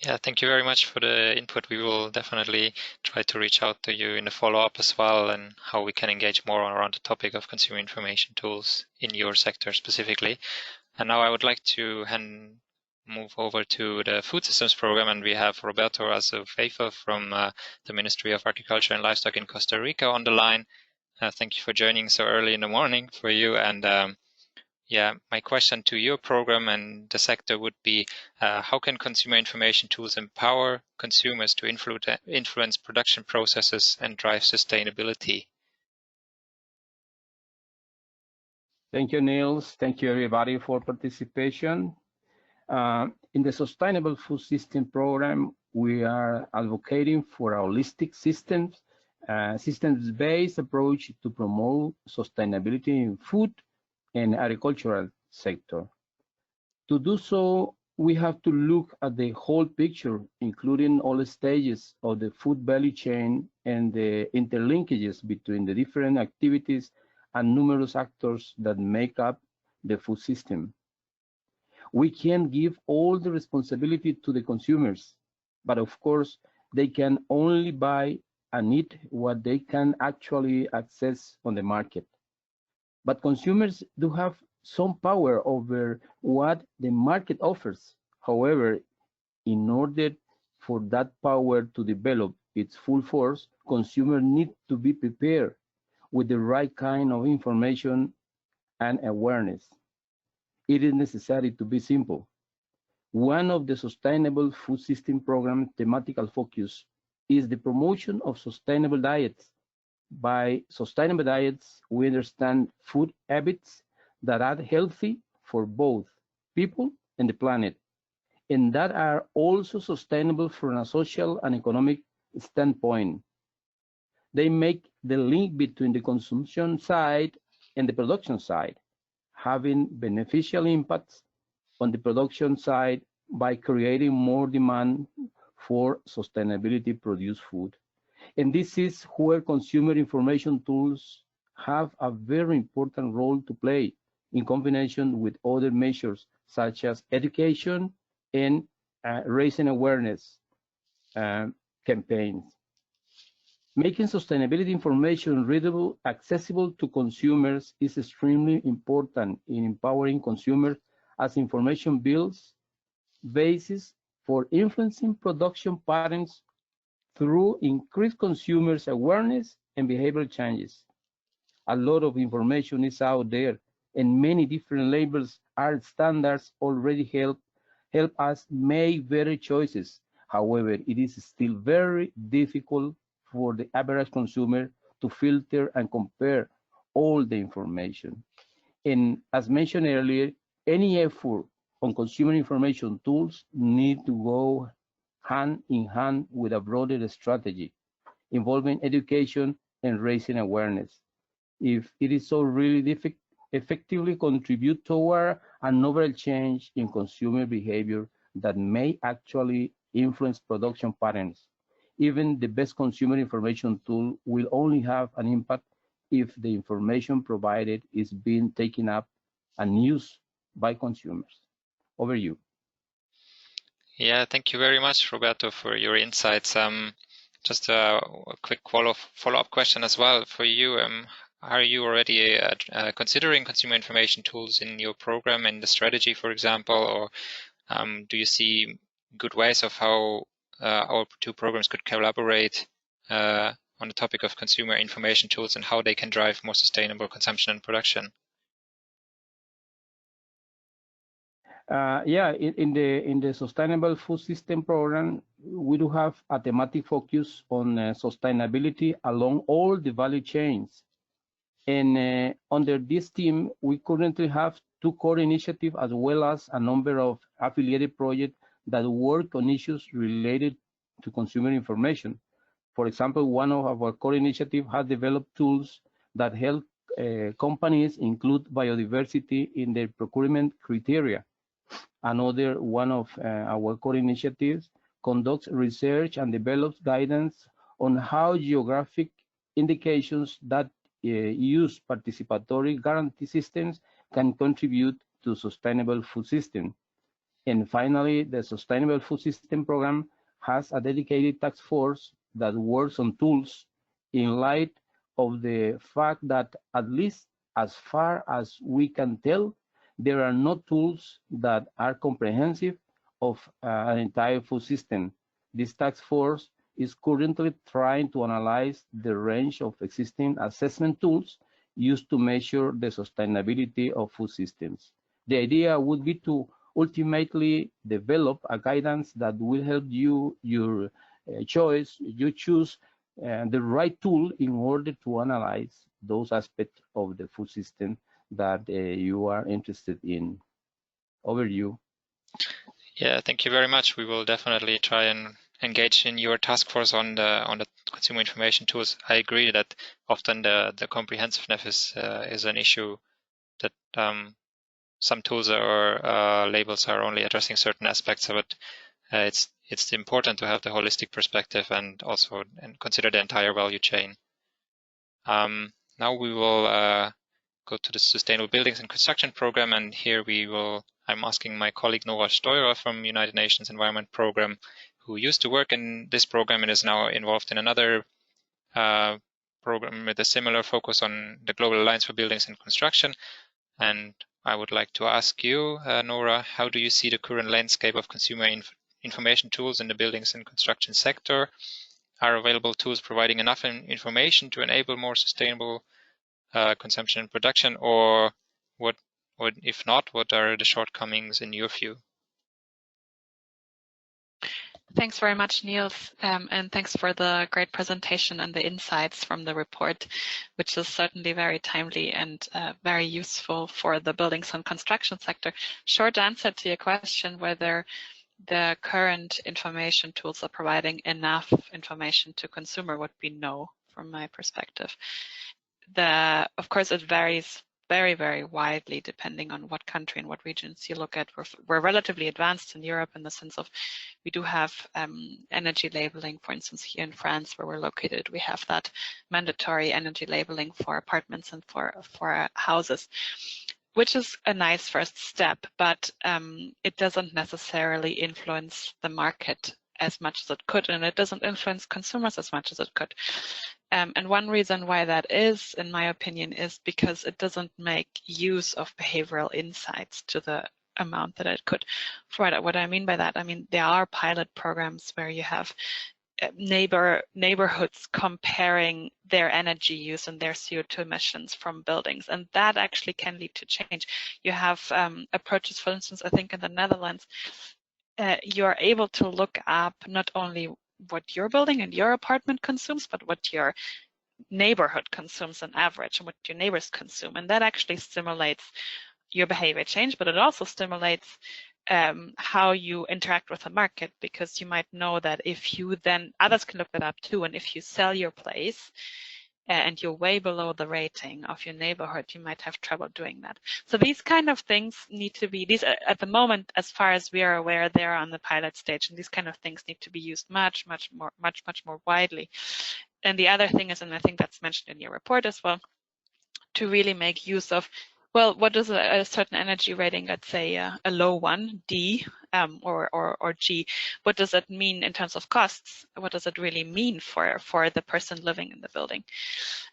Speaker 1: Yeah, thank you very much for the input. We will definitely try to reach out to you in the follow-up as well, and how we can engage more around the topic of consumer information tools in your sector specifically. And now I would like to move over to the food systems program, and we have Roberto Azevedo from the Ministry of Agriculture and Livestock in Costa Rica on the line. Thank you for joining so early in the morning for you. And yeah, my question to your program and the sector would be, how can consumer information tools empower consumers to influence production processes and drive sustainability?
Speaker 4: Thank you, Niels. Thank you, everybody, for participation. In the Sustainable Food System Program, we are advocating for a holistic systems-based approach to promote sustainability in food and agricultural sector. To do so, we have to look at the whole picture, including all the stages of the food value chain and the interlinkages between the different activities and numerous actors that make up the food system. We can't give all the responsibility to the consumers, but of course, they can only buy and eat what they can actually access on the market. But consumers do have some power over what the market offers. However, in order for that power to develop its full force, consumers need to be prepared with the right kind of information and awareness. It is necessary to be simple. One of the Sustainable Food System Program thematical focus is the promotion of sustainable diets. By sustainable diets, we understand food habits that are healthy for both people and the planet, and that are also sustainable from a social and economic standpoint. They make the link between the consumption side and the production side, having beneficial impacts on the production side by creating more demand for sustainability produced food. And this is where consumer information tools have a very important role to play in combination with other measures such as education and raising awareness campaigns. Making sustainability information readable, accessible to consumers is extremely important in empowering consumers as information builds basis for influencing production patterns through increased consumers' awareness and behavioral changes. A lot of information is out there, and many different labels or standards already help us make better choices. However, it is still very difficult for the average consumer to filter and compare all the information. And as mentioned earlier, any effort on consumer information tools need to go hand in hand with a broader strategy involving education and raising awareness. If it is so really effectively contribute toward an overall change in consumer behavior that may actually influence production patterns. Even the best consumer information tool will only have an impact if the information provided is being taken up and used by consumers. Over you.
Speaker 1: Yeah, thank you very much, Roberto, for your insights. Just a quick follow-up question as well for you. Are you already considering consumer information tools in your program and the strategy, for example, or do you see good ways of how our two programs could collaborate on the topic of consumer information tools and how they can drive more sustainable consumption and production?
Speaker 4: Yeah, in the Sustainable Food System Program, we do have a thematic focus on sustainability along all the value chains. And under this team, we currently have 2 core initiatives as well as a number of affiliated projects that work on issues related to consumer information. For example, one of our core initiatives has developed tools that help companies include biodiversity in their procurement criteria. Another one of our core initiatives conducts research and develops guidance on how geographic indications that use participatory guarantee systems can contribute to sustainable food system. And finally, the Sustainable Food System Program has a dedicated task force that works on tools in light of the fact that, at least as far as we can tell, there are no tools that are comprehensive of an entire food system. This task force is currently trying to analyze the range of existing assessment tools used to measure the sustainability of food systems. The idea would be to ultimately develop a guidance that will help you choose the right tool in order to analyze those aspects of the food system that you are interested in. Over to you.
Speaker 1: Yeah, thank you very much. We will definitely try and engage in your task force on the consumer information tools. I agree that often the comprehensiveness is an issue, that some tools or labels are only addressing certain aspects of it. It's important to have the holistic perspective and also consider the entire value chain. Now we will go to the Sustainable Buildings and Construction Program, and here I'm asking my colleague Nora Steurer from United Nations Environment Program, who used to work in this program and is now involved in another program with a similar focus on the Global Alliance for Buildings and Construction. And I would like to ask you, Nora, how do you see the current landscape of consumer information tools in the buildings and construction sector? Are available tools providing enough information to enable more sustainable consumption and production, or if not, what are the shortcomings in your view?
Speaker 5: Thanks very much, Niels, and thanks for the great presentation and the insights from the report, which is certainly very timely and very useful for the buildings and construction sector. Short answer to your question whether the current information tools are providing enough information to consumer would be no, from my perspective. Of course, it varies very, very widely depending on what country and what regions you look at. We're relatively advanced in Europe in the sense of we do have energy labeling, for instance, here in France where we're located. We have that mandatory energy labeling for apartments and for houses, which is a nice first step, but it doesn't necessarily influence the market as much as it could, and it doesn't influence consumers as much as it could. And one reason why that is, in my opinion, is because it doesn't make use of behavioral insights to the amount that it could. What I mean by that, I mean, there are pilot programs where you have neighborhoods comparing their energy use and their CO2 emissions from buildings, and that actually can lead to change. You have approaches, for instance, I think in the Netherlands, you are able to look up not only what your building and your apartment consumes, but what your neighborhood consumes on average and what your neighbors consume. And that actually stimulates your behavior change, but it also stimulates how you interact with the market, because you might know that if you then, others can look that up too, and if you sell your place and you're way below the rating of your neighborhood, you might have trouble doing that. So these kind of things need to be, these at the moment, as far as we are aware, they're on the pilot stage, and these kind of things need to be used much more widely. And the other thing is, and I think that's mentioned in your report as well, to really make use of, well, what is a certain energy rating, let's say a low one, D, or G, what does that mean in terms of costs? What does it really mean for the person living in the building?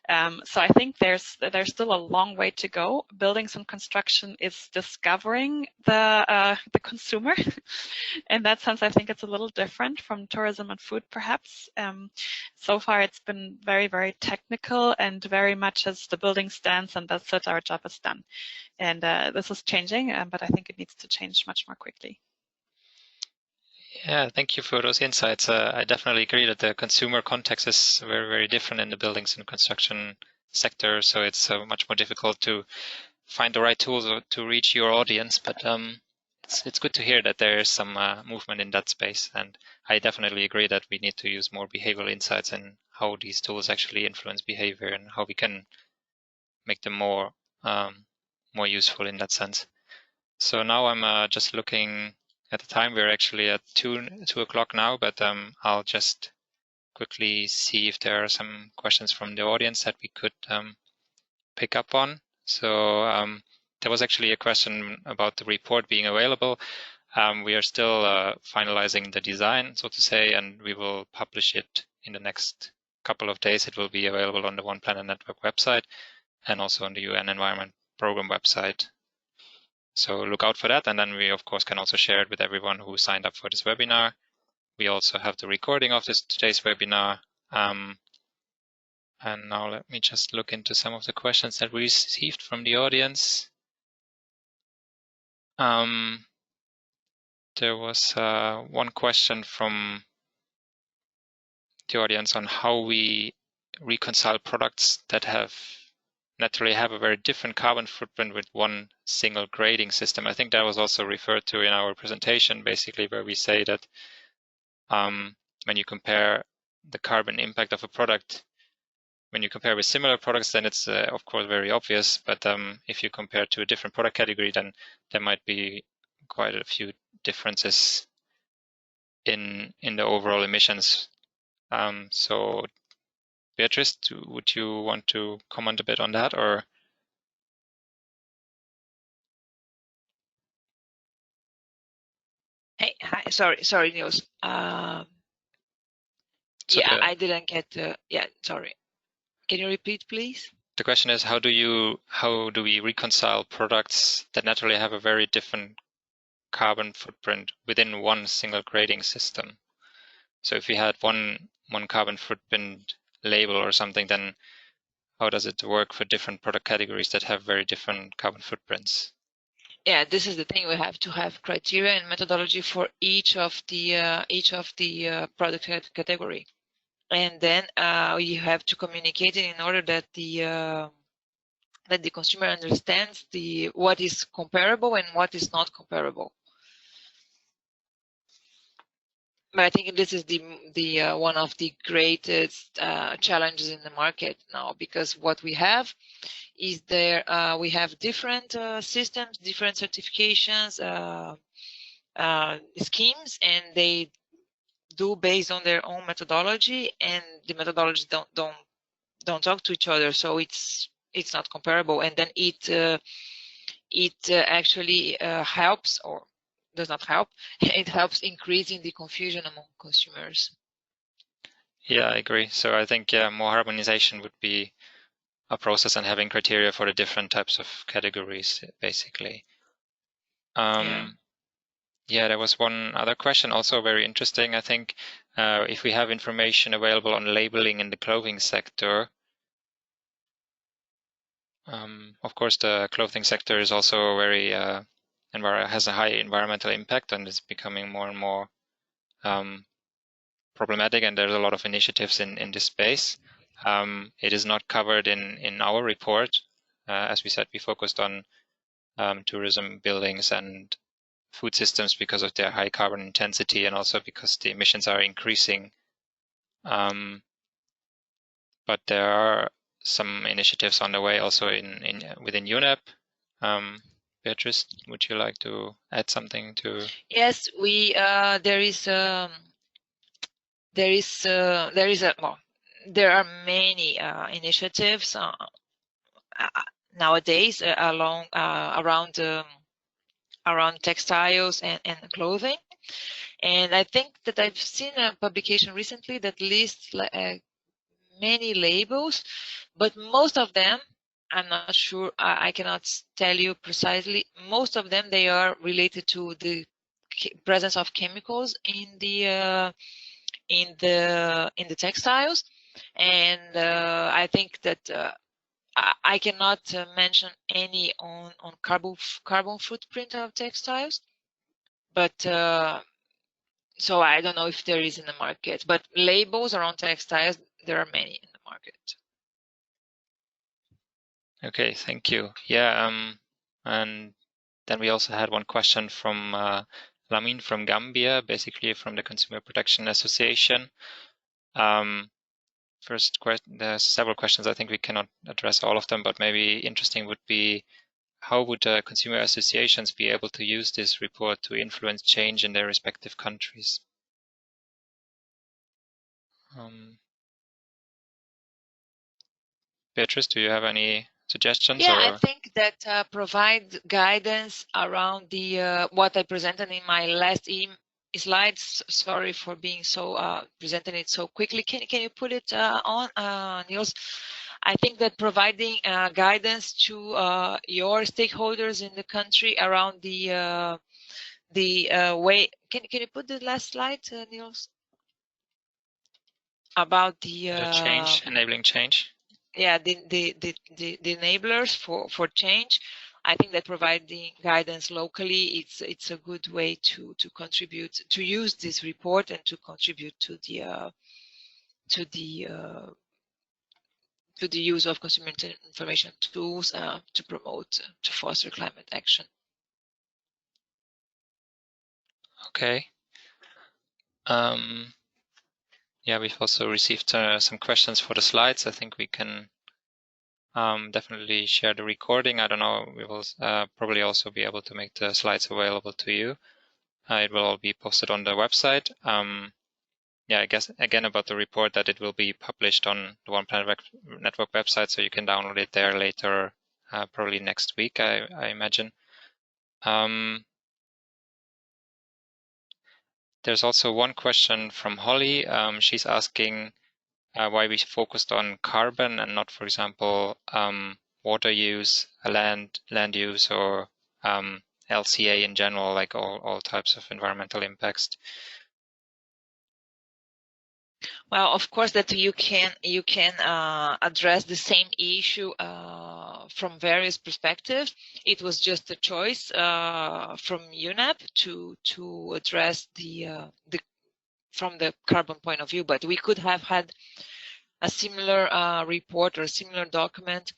Speaker 5: So I think there's still a long way to go. Buildings and construction is discovering the consumer. In that sense, I think it's a little different from tourism and food, perhaps. So far, it's been very, very technical and very much as the building stands and that's it, our job is done. And this is changing, but I think it needs to change much more quickly.
Speaker 1: Yeah, thank you for those insights. I definitely agree that the consumer context is very, very different in the buildings and construction sector. So it's much more difficult to find the right tools to reach your audience. But it's good to hear that there is some movement in that space, and I definitely agree that we need to use more behavioral insights and how these tools actually influence behavior and how we can make them more useful in that sense. So now I'm just looking at the time. We're actually at 2 o'clock now, but I'll just quickly see if there are some questions from the audience that we could pick up on. So there was actually a question about the report being available. We are still finalizing the design, so to say, and we will publish it in the next couple of days. It will be available on the One Planet Network website and also on the UN Environment Program website. So look out for that, and then we of course can also share it with everyone who signed up for this webinar. We also have the recording of today's webinar. And now let me just look into some of the questions that we received from the audience. There was one question from the audience on how we reconcile products that naturally have a very different carbon footprint with one single grading system. I think that was also referred to in our presentation, basically, where we say that when you compare the carbon impact of a product, when you compare with similar products, then it's of course very obvious. But if you compare to a different product category, then there might be quite a few differences in the overall emissions. So Beatrice, would you want to comment a bit on that, or?
Speaker 2: Hey, hi, sorry, Niels. Yeah, I didn't get. Yeah, sorry. Can you repeat, please?
Speaker 1: The question is, how do we reconcile products that naturally have a very different carbon footprint within one single grading system? So if we had one carbon footprint label or something, then how does it work for different product categories that have very different carbon footprints?
Speaker 2: Yeah, this is the thing. We have to have criteria and methodology for each of the product category, and then you have to communicate it in order that the consumer understands what is comparable and what is not comparable. But I think this is the one of the greatest challenges in the market now, because what we have is we have different systems, different certifications, schemes, and they do based on their own methodology, and the methodologies don't talk to each other, so it's not comparable, and then it actually helps or does not help. It helps increasing the confusion among consumers.
Speaker 1: Yeah, I agree. So I think more harmonization would be a process, and having criteria for the different types of categories, basically. Yeah, there was one other question, also very interesting, I think. If we have information available on labeling in the clothing sector, of course, the clothing sector is also very has a high environmental impact and is becoming more and more problematic, and there's a lot of initiatives in this space. It is not covered in our report. As we said, we focused on tourism, buildings, and food systems because of their high carbon intensity, and also because the emissions are increasing. But there are some initiatives on the way also within UNEP. Beatrice, would you like to add something to?
Speaker 2: Yes, there are many initiatives nowadays around textiles and clothing, and I think that I've seen a publication recently that lists many labels, but most of them, I'm not sure, I cannot tell you precisely. Most of them, they are related to the presence of chemicals in the textiles, and I think that I cannot mention any on carbon footprint of textiles, but so I don't know if there is in the market. But labels around textiles, there are many in the market.
Speaker 1: Okay, thank you. Yeah, and Then we also had one question from Lamin from Gambia, basically from the Consumer Protection Association. First question, there's several questions. I think we cannot address all of them, but maybe interesting would be, how would consumer associations be able to use this report to influence change in their respective countries? Beatrice, do you have any suggestions?
Speaker 2: Yeah,
Speaker 1: or?
Speaker 2: I think that provide guidance around the what I presented in my last slides. Sorry for being so presenting it so quickly. Can you put it on, Niels? I think that providing guidance to your stakeholders in the country around the way. Can you put the last slide, Niels? About the
Speaker 1: change, enabling change.
Speaker 2: Yeah, the enablers for change. I think that providing guidance locally, it's a good way to contribute, to use this report and to contribute to the use of consumer information tools to promote, to foster climate action.
Speaker 1: Okay. Yeah, we've also received some questions for the slides. I think we can definitely share the recording. I don't know, we will probably also be able to make the slides available to you. It will all be posted on the website. Yeah, I guess again about the report, that it will be published on the One Planet Network website, so you can download it there later, probably next week, I imagine. There's also one question from Holly. She's asking why we focused on carbon and not, for example, water use, land use, or LCA in general, like all types of environmental impacts.
Speaker 2: Well, of course, that you can address the same issue from various perspectives. It was just a choice from UNEP to address the from the carbon point of view, but we could have had a similar report or a similar document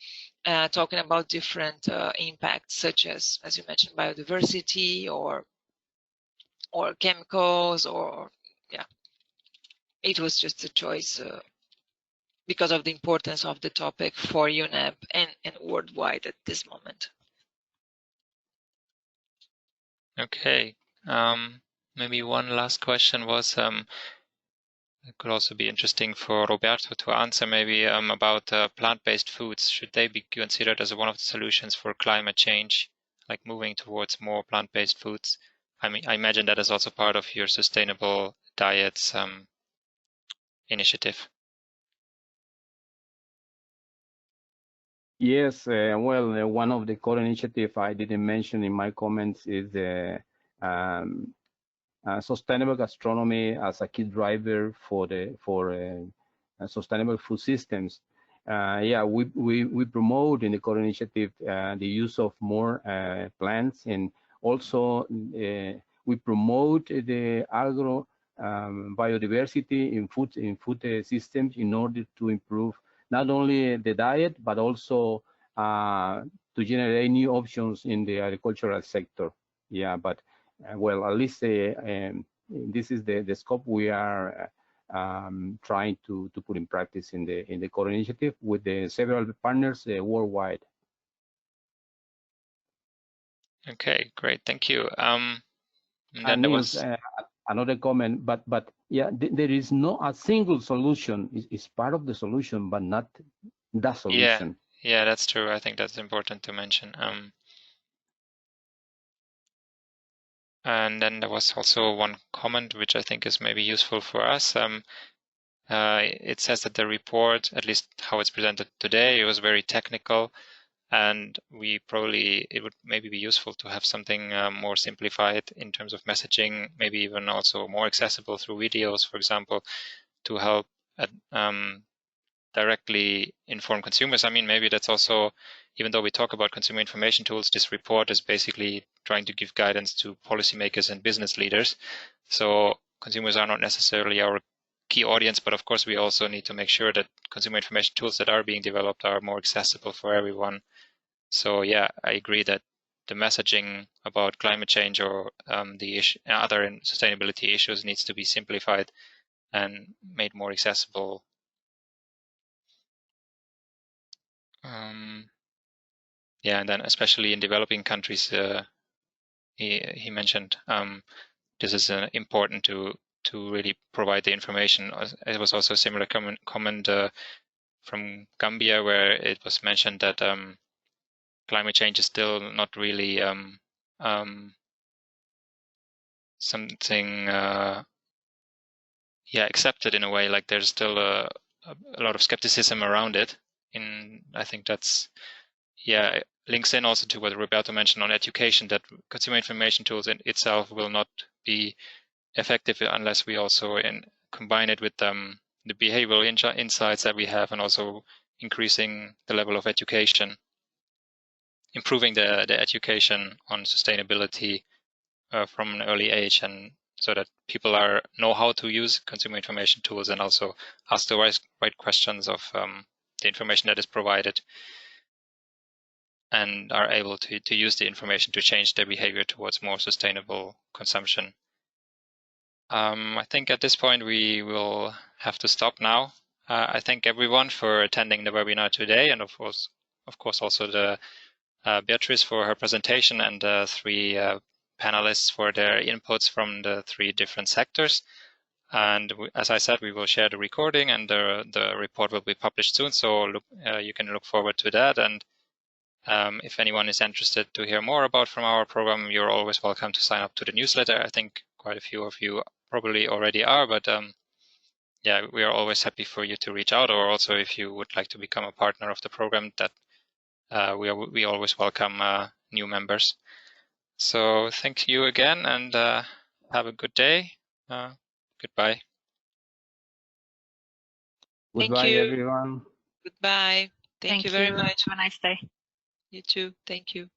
Speaker 2: talking about different impacts, such as you mentioned, biodiversity or chemicals, or yeah. It was just a choice because of the importance of the topic for UNEP and worldwide at this moment.
Speaker 1: Okay. Maybe one last question was, it could also be interesting for Roberto to answer, maybe about plant-based foods. Should they be considered as one of the solutions for climate change, like moving towards more plant-based foods? I mean, I imagine that is also part of your sustainable diets initiative.
Speaker 4: Yes, well, one of the core initiatives I didn't mention in my comments is the sustainable gastronomy as a key driver for sustainable food systems. Yeah, we promote in the core initiative the use of more plants, and also we promote the agro biodiversity in food systems in order to improve not only the diet but also to generate new options in the agricultural sector. Yeah, but well, at least this is the scope we are trying to put in practice in the core initiative with the several partners worldwide.
Speaker 1: Okay, great, thank you.
Speaker 4: And then there was another comment, but yeah, there is no a single solution. It's part of the solution, but not the solution.
Speaker 1: Yeah, that's true. I think that's important to mention. And then there was also one comment which I think is maybe useful for us. It says that the report, at least how it's presented today, it was very technical, and it would maybe be useful to have something more simplified in terms of messaging, maybe even also more accessible through videos, for example, to help directly inform consumers. I mean, maybe that's also, even though we talk about consumer information tools, this report is basically trying to give guidance to policymakers and business leaders. So consumers are not necessarily our key audience, but of course we also need to make sure that consumer information tools that are being developed are more accessible for everyone. So yeah, I agree that the messaging about climate change or the other sustainability issues needs to be simplified and made more accessible. Yeah, and then especially in developing countries, he mentioned this is important to really provide the information. It was also a similar comment from Gambia, where it was mentioned that climate change is still not really something accepted in a way. Like there's still a lot of skepticism around it. I think that's links in also to what Roberto mentioned on education, that consumer information tools in itself will not be effective unless we also combine it with the behavioral insights that we have, and also increasing the level of education, improving the education on sustainability from an early age, and so that people know how to use consumer information tools and also ask the right questions of the information that is provided, and are able to use the information to change their behavior towards more sustainable consumption. I think at this point we will have to stop now. I thank everyone for attending the webinar today, and of course also the Beatrice for her presentation, and the three panelists for their inputs from the three different sectors. And as I said, we will share the recording, and the report will be published soon, so you can look forward to that. And if anyone is interested to hear more from our program, you're always welcome to sign up to the newsletter. I think quite a few of you probably already are, but yeah, we are always happy for you to reach out, or also if you would like to become a partner of the program, that we always welcome new members. So thank you again, and have a good day. Goodbye.
Speaker 4: Goodbye, everyone.
Speaker 2: Goodbye. Thank you very much.
Speaker 5: Have a nice day.
Speaker 2: You too. Thank you.